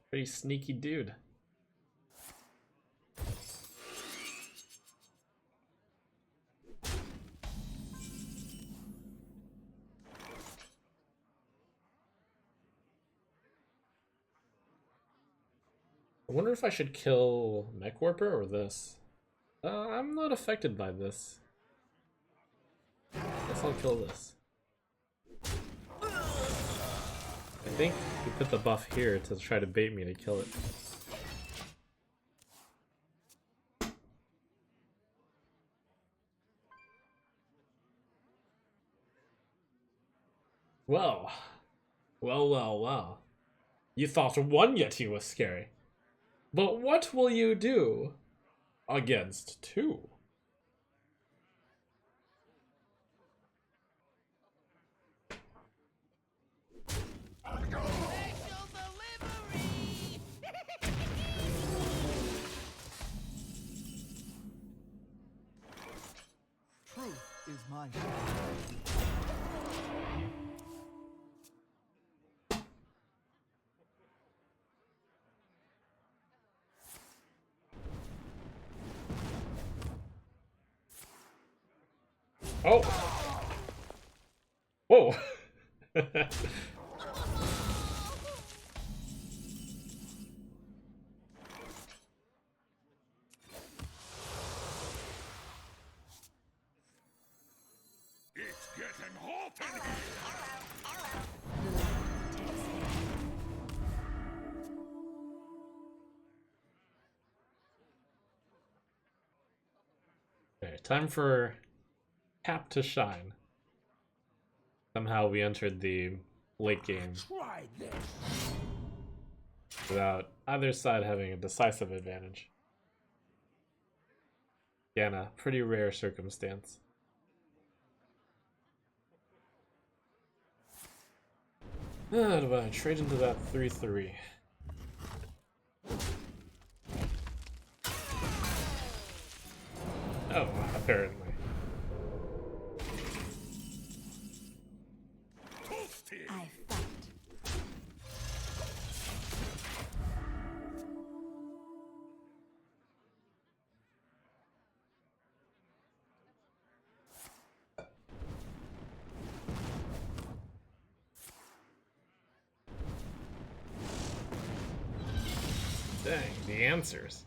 Pretty sneaky dude. I wonder if I should kill Mech Warper or this. I'm not affected by this. Guess I'll kill this. I think he put the buff here to try to bait me to kill it. Well. Well. You thought one Yeti was scary. But what will you do against two? Truth is my Oh! Whoa! It's getting hot in here. Okay, time for Cap to shine. Somehow we entered the late game Try this. without either side having a decisive advantage. Again, a pretty rare circumstance. Do I trade into that 3-3? Oh, apparently. Toasted. I fight. Dang, the answers.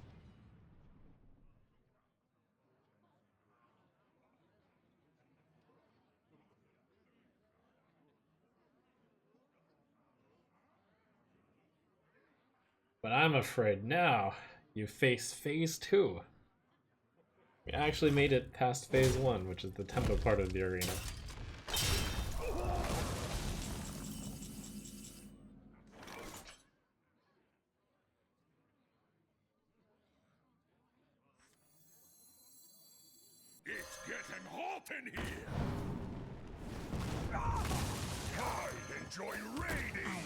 But I'm afraid now you face phase 2. We actually made it past phase 1, which is the tempo part of the arena. It's getting hot in here. I enjoy raiding.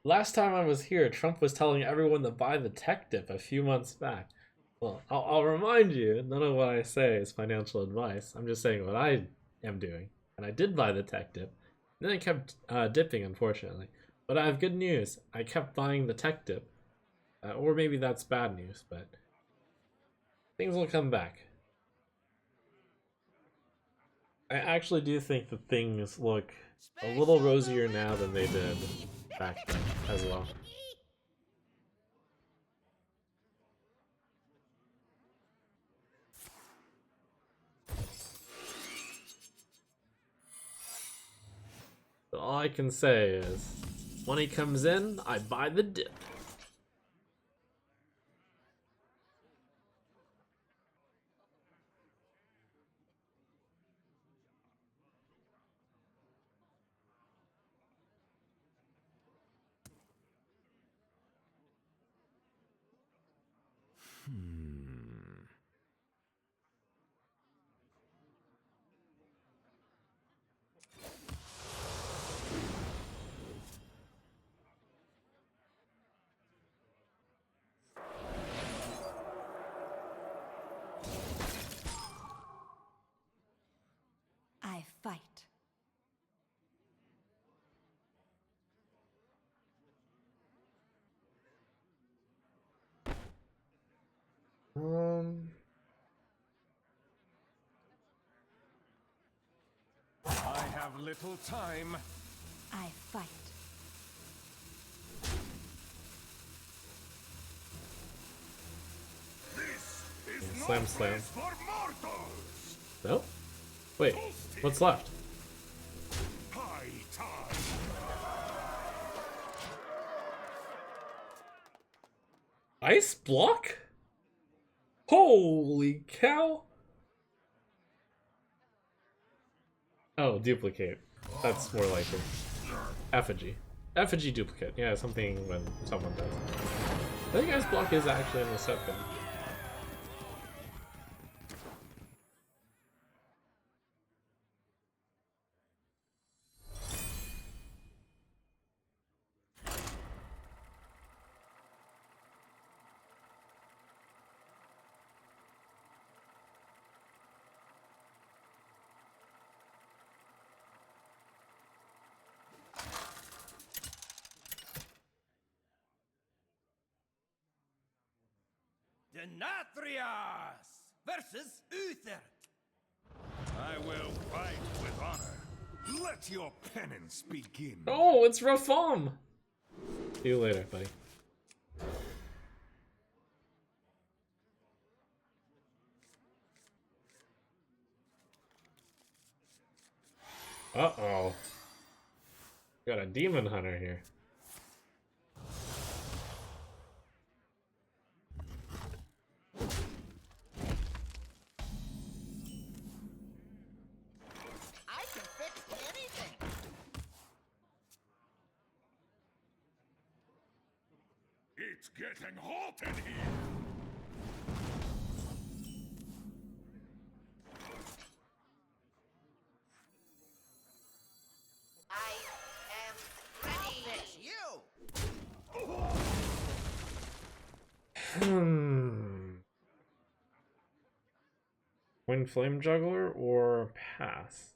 Last time I was here, Trump was telling everyone to buy the tech dip a few months back. Well, I'll remind you, none of what I say is financial advice. I'm just saying what I am doing. And I did buy the tech dip. And then I kept dipping, unfortunately. But I have good news. I kept buying the tech dip. Or maybe that's bad news, but Things will come back. I actually do think that things look a little rosier now than they did back then as well. But all I can say is, money comes in, I buy the dip. I fight. I have little time. I fight. This is Slam, no slam. place for mortals. Nope. Wait, what's left? High tide. Ice block? Holy cow! Oh, duplicate. That's more like it. Effigy. Effigy duplicate. Yeah, something when someone does. I think ice block is actually in the set gun. Denatrius versus Uther. I will fight with honor. Let your penance begin. Oh, it's Rafam! See you later, buddy. Uh-oh. Got a demon hunter here. I can fix anything. It's getting hot in here. I am ready. I'll fix you. Win Flame Juggler or pass?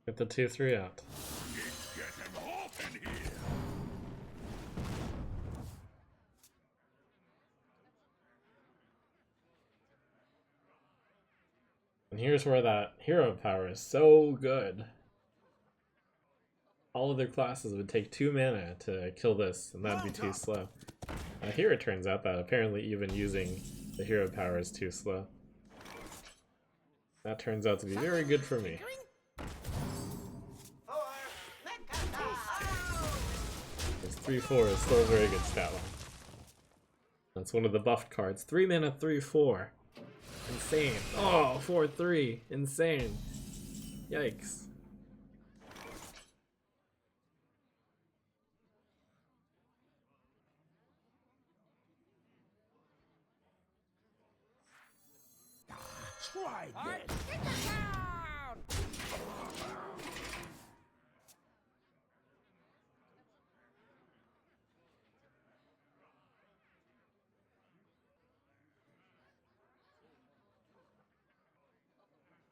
Get the 2-3 out. It's getting hot in here. And here's where that hero power is so good. All other classes would take 2 mana to kill this, and that'd be too slow. Here it turns out that apparently even using the hero power is too slow. That turns out to be very good for me. This 3-4 is still a very good stat line. That's one of the buffed cards. 3 mana, 3-4. Insane. Oh, 4-3. Insane. Yikes. Try this.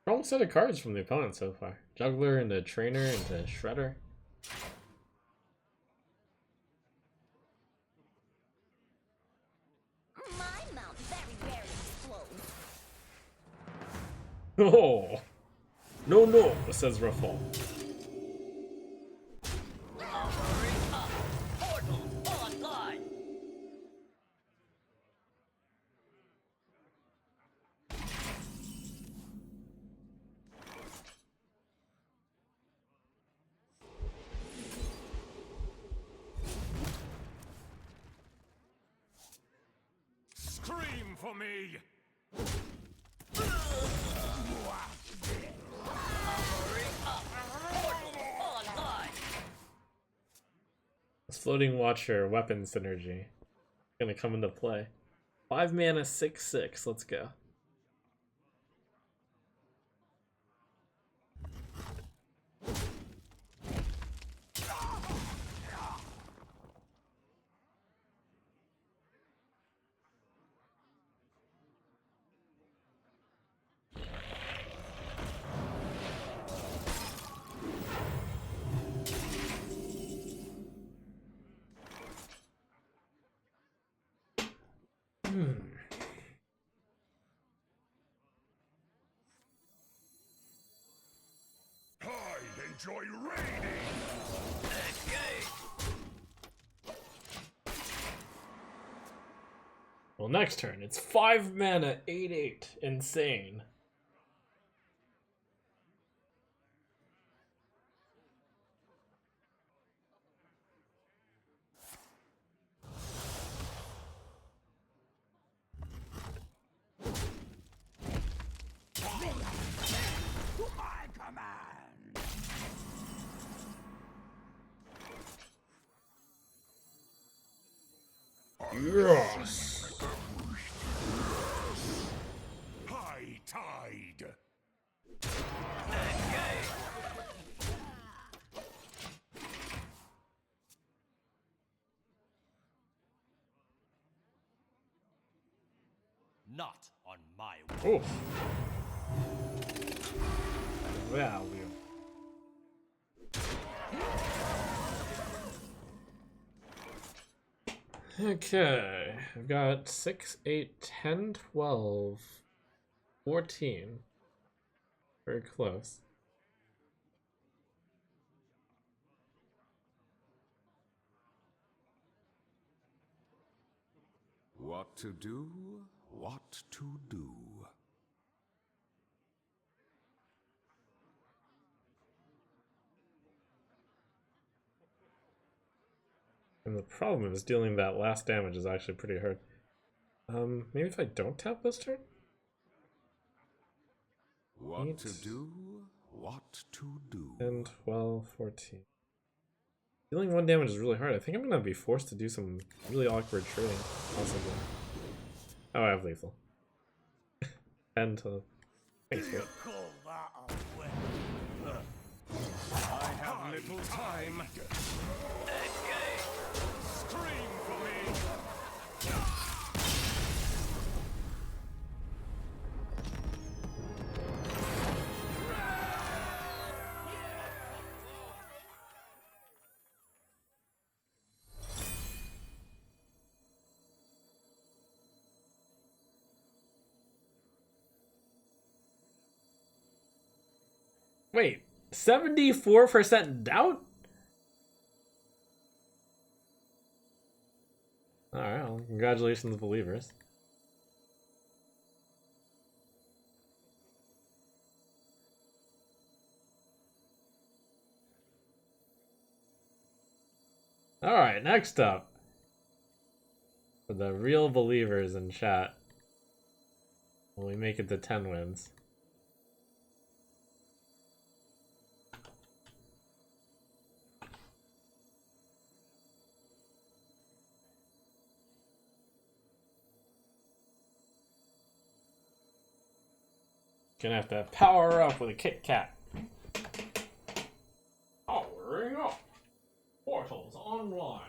Wrong set of cards from the opponent so far. Juggler into Trainer into Shredder. very rarely explode. Oh, no, says Raffal. Powering up. Portals online. Scream for me! Powering up. Portals online. This floating watcher weapon synergy gonna come into play. 5 mana, 6/6. Let's go. I enjoy raiding! Engage. Well, next turn, it's 5 mana, 8/8. Insane. My command! Yes. High tide! Not on my Oof. Value. Okay, I've got 6, 8, 10, 12, 14. Very close. What to do? What to do? And the problem is dealing that last damage is actually pretty hard. Maybe if I don't tap this turn? What 8, to do? What to do? 10, 12, 14. Dealing 1 damage is really hard. I think I'm gonna be forced to do some really awkward trading, possibly. Oh, I have lethal. 10 to... Thanks, You bro. call that a weapon? I have little time. Engage. Scream for me! Wait, 74% doubt? Alright, well, congratulations, believers. Alright, next up. For the real believers in chat. Will we make it to 10 wins? Gonna have to power up with a Kit Kat. Powering up. Portals online.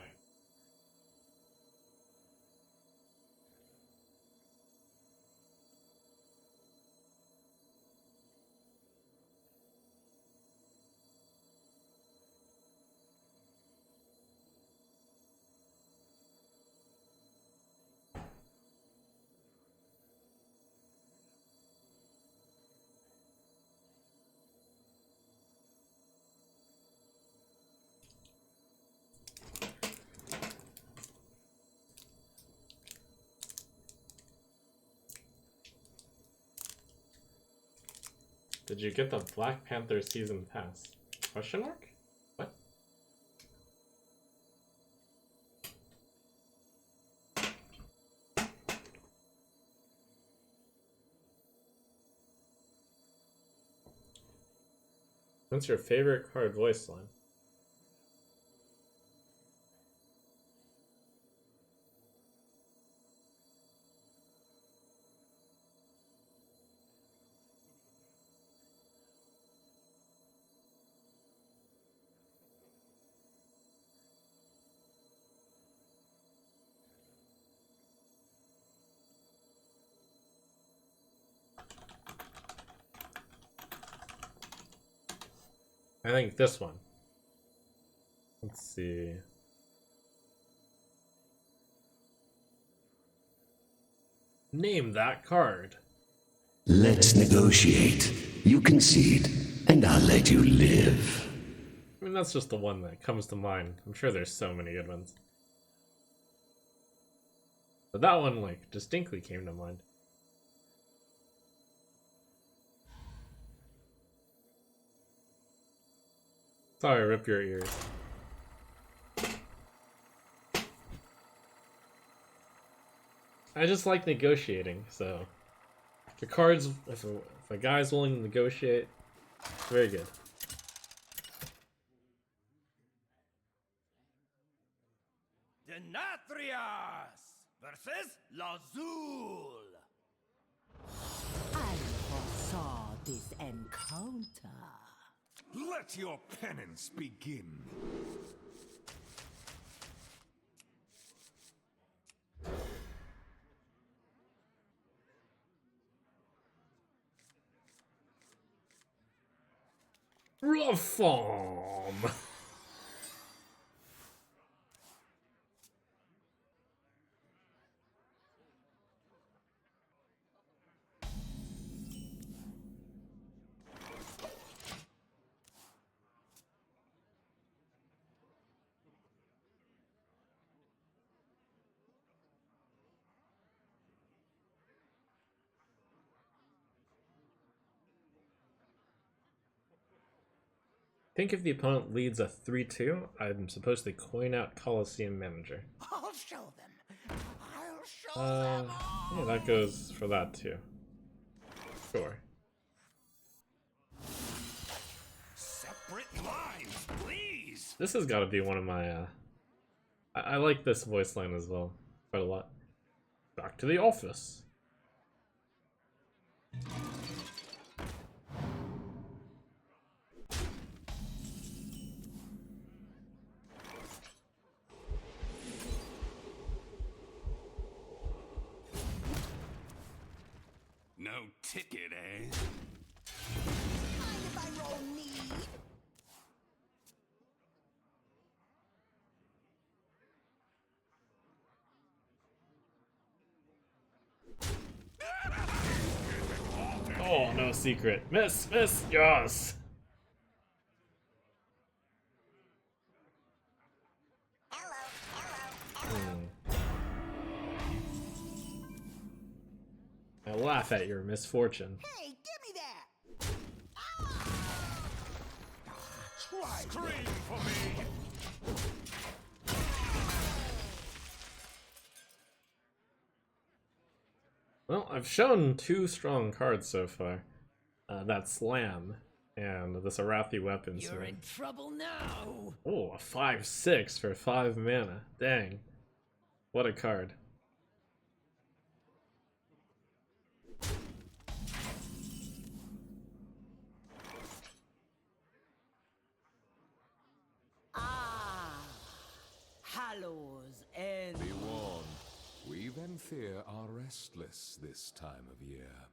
Did you get the Black Panther season pass? Question mark? What? What's your favorite card voice line? I think this one. Let's see. Name that card. Let's negotiate. You concede, and I'll let you live. I mean, that's just the one that comes to mind. I'm sure there's so many good ones. But that one, like, distinctly came to mind. Sorry, rip your ears. I just like negotiating, so the cards, if a guy's willing to negotiate, very good. Denatrius versus Lazul. I foresaw this encounter. Let your penance begin. Reform. Think if the opponent leads a 3-2, I'm supposed to coin out Coliseum Manager. I'll show them. I'll show them. Yeah, that goes for that too. Sure. Separate lines, please. This has got to be one of my. I like this voice line as well, quite a lot. Back to the office. No ticket, eh? Mind if I roll need? Oh, no secret. Miss, yes. I laugh at your misfortune. Hey, give me that. Scream for me. Well, I've shown 2 strong cards so far. That Slam and this Arathi weapon. You're in trouble now. Oh, a 5/6 for 5 mana. Dang. What a card. Hallows End. Be warned, Weave and Fear are restless this time of year.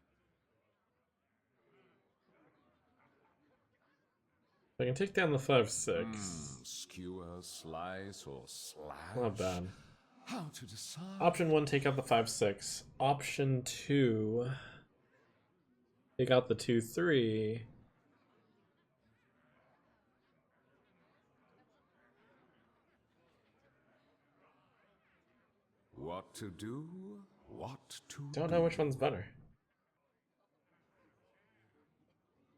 I can take down the 5/6. Skewer, slice, or slash? Not bad. How to decide? Option 1, take out the 5/6. Option 2, take out the 2/3. What to do? What to Don't know which one's better.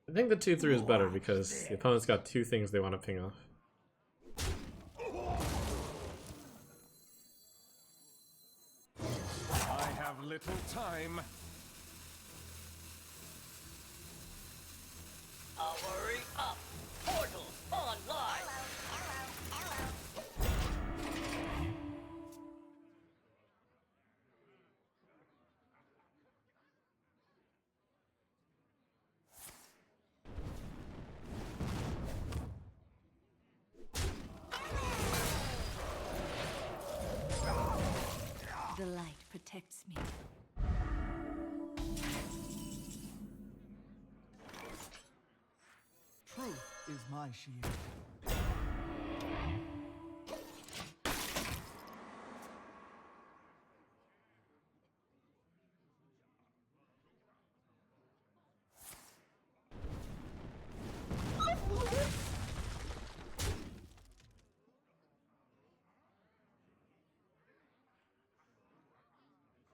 I think the 2-3 is better because the opponent's got two things they want to ping off. I have little time. Armory up. Portal online. The light protects me. Truth is my shield.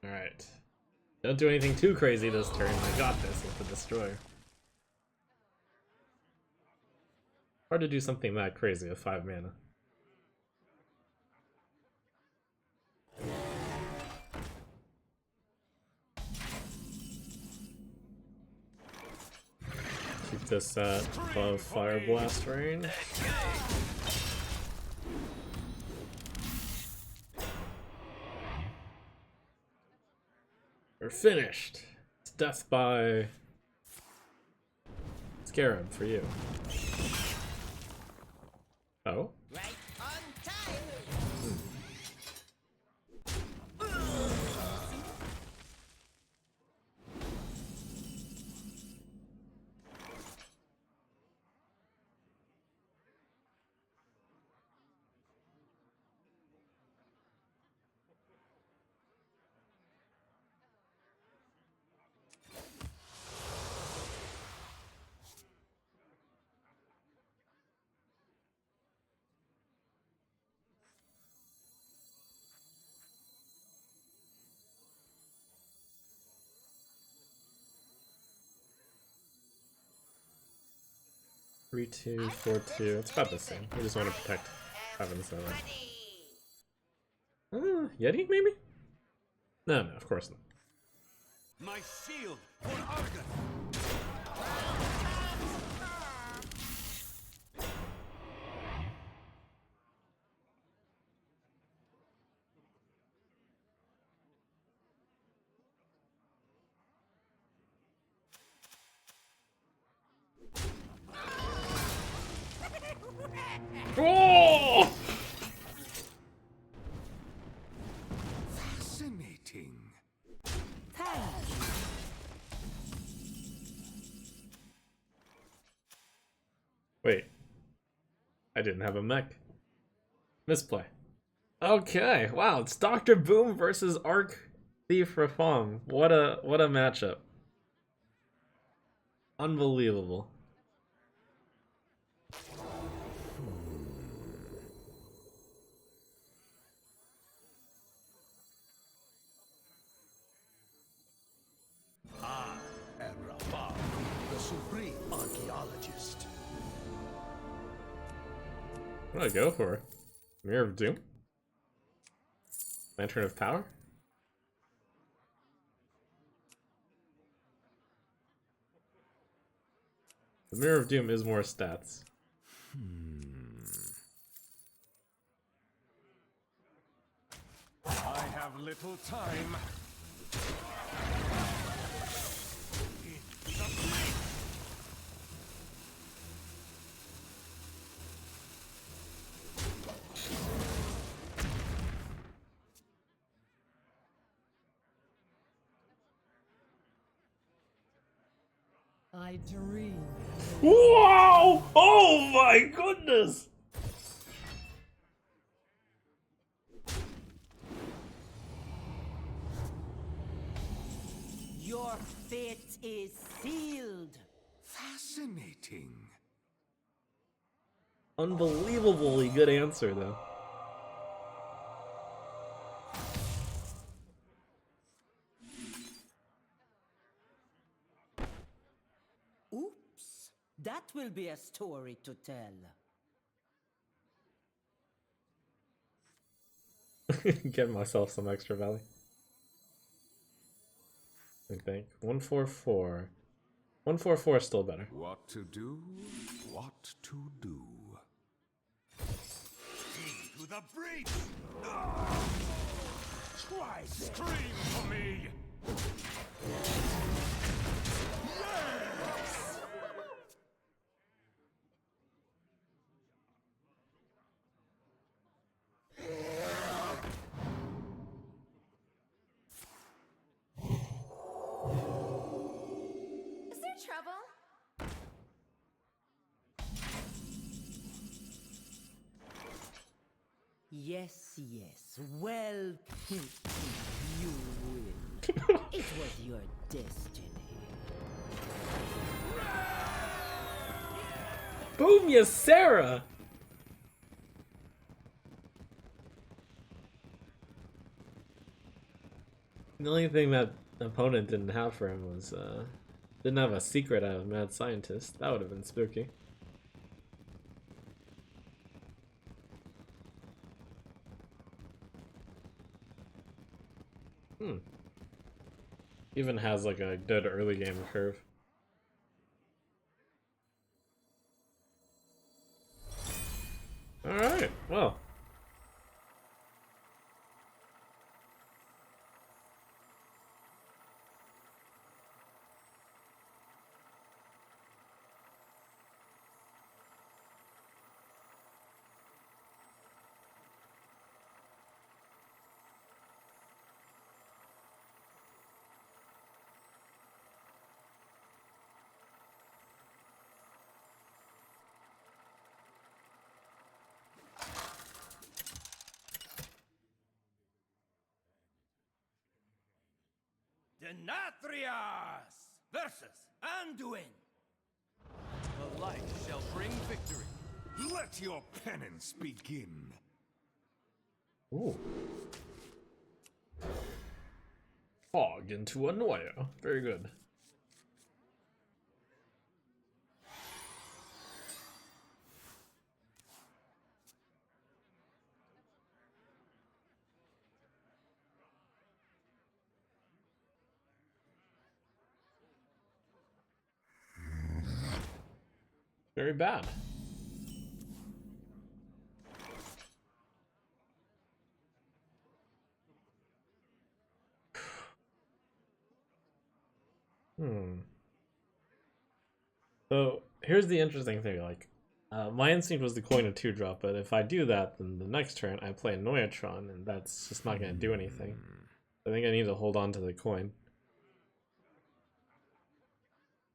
Alright. Don't do anything too crazy this turn. I got this with the Destroyer. Hard to do something that crazy with 5 mana. Keep this at above Fire Blast range. We're finished. It's death by Scarab for you. Oh? Right on time. Three, 2, 4, 2. It's about the same. We just want to protect 5 and 7. Yeti, maybe? No, of course not. My shield for Argus. Oh! Fascinating. Wait. I didn't have a mech. Misplay. Okay, wow, it's Dr. Boom versus Arc Thief Rafam. What a matchup. Unbelievable. I am Rafal, the supreme archaeologist. What do I go for? Mirror of Doom? Lantern of Power? The Mirror of Doom is more stats. I have little time. I dream. Wow! Oh my goodness! Your fate is sealed. Fascinating. Unbelievably good answer, though. Oops. That will be a story to tell. Get myself some extra value. I think 144. 144 is still better. What to do? What to do? Into the breach! Try scream for me! Yes! Is there trouble? Yes, yes. Well, you will. It was your destiny. Boom, yes, Sarah! The only thing that opponent didn't have for him was, didn't have a secret out of Mad Scientist. That would have been spooky. Even has like a good early game curve. Alright, well. Denatrius versus Anduin. The light shall bring victory. Let your penance begin. Ooh. Fog into a Noya. Very good. Very bad. So here's the interesting thing, like, my instinct was the coin a 2-drop, but if I do that, then the next turn I play Noyatron, and that's just not going to do anything. I think I need to hold on to the coin.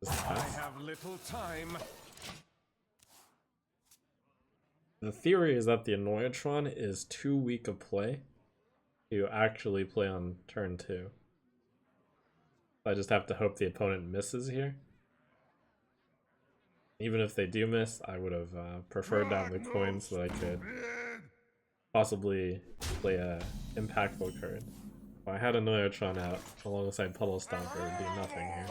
I have little time. The theory is that the Noyatron is too weak a play to actually play on turn 2. I just have to hope the opponent misses here. Even if they do miss, I would have preferred to have the coin so that I could possibly play a impactful card. If I had a Noyatron out alongside Puddle Stomper, it would do nothing here.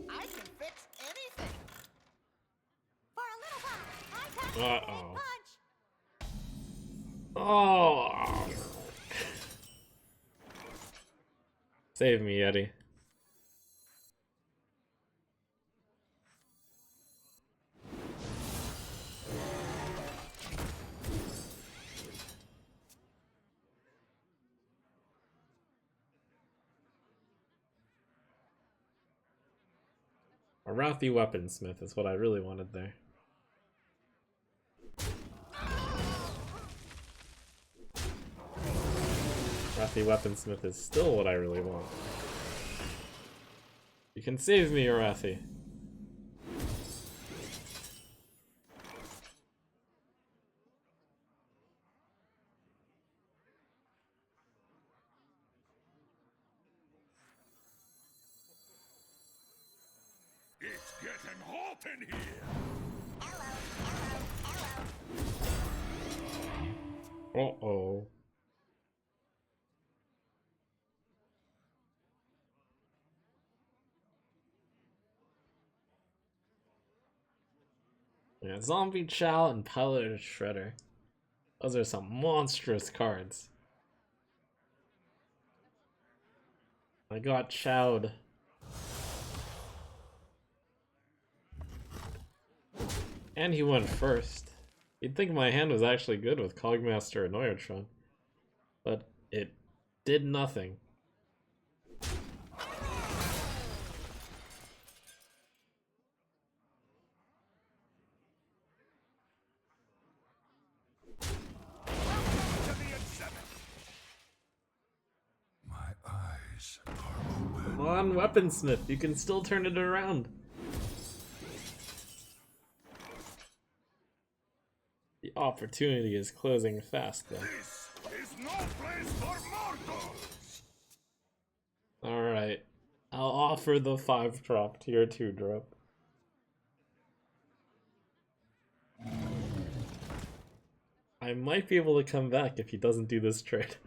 I can fix anything. For a little while, I got Uh-oh. punch. Oh! Save me, Yeti. A Wrathy Weaponsmith is what I really wanted there. Wrathy Weaponsmith is still what I really want. You can save me, Wrathy. It's getting hot in here. Hello, hello, hello. Uh-oh. Yeah, Zombie Chow and Piloted Shredder. Those are some monstrous cards. I got chowed. And he went first. You'd think my hand was actually good with Cogmaster and Neurotron, but it did nothing. My eyes are open. Come on, Weaponsmith, you can still turn it around. The opportunity is closing fast, though. This is no place for mortals. Alright. I'll offer the 5-drop to your 2-drop. I might be able to come back if he doesn't do this trade.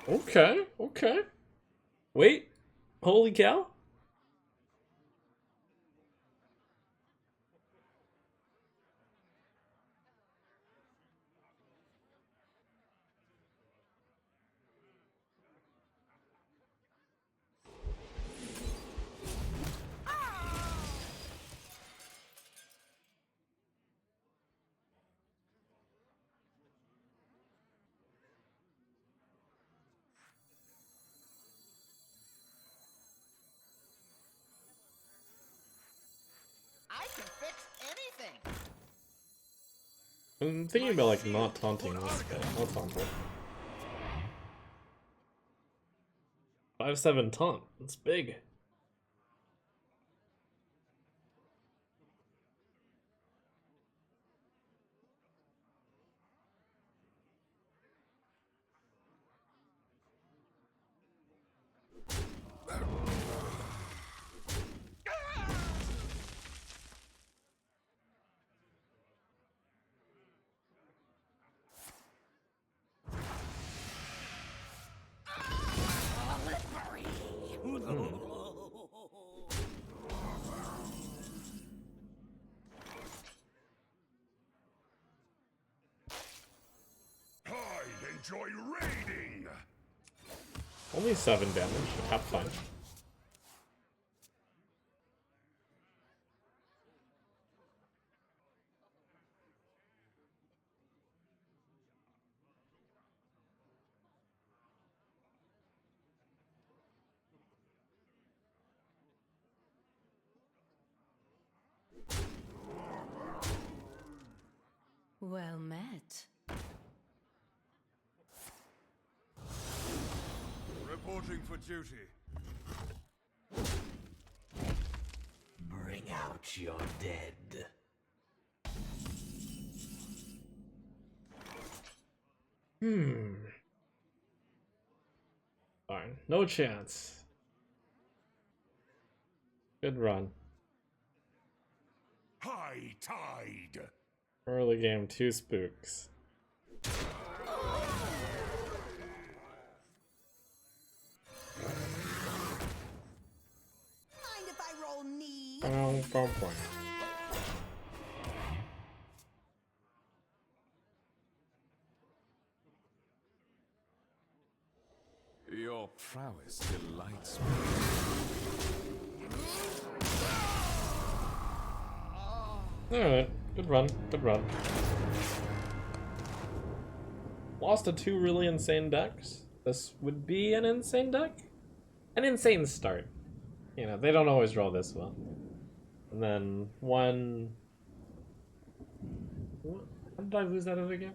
Okay, okay. Wait, holy cow. I can fix anything. I'm thinking about like not taunting this guy. I'll taunt him. 5-7 taunt. That's big. I enjoy raiding. Only 7 damage. Tap fine. Well met. Reporting for duty. Bring out your dead. Fine. No chance. Good run. High tide. Early game, 2 spooks. Mind if I roll knee? Your prowess delights me. Alright, good run, good run. Lost to 2 really insane decks. This would be an insane deck? An insane start. You know, they don't always roll this well. And then one... How did I lose that other game?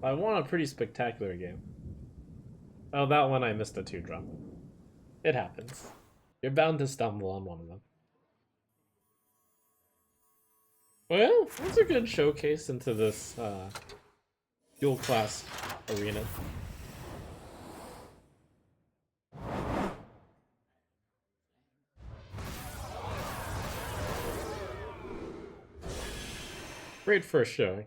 I won a pretty spectacular game. Oh, that one I missed a 2-drop. It happens. You're bound to stumble on one of them. Well, that's a good showcase into this dual class arena. Great first showing.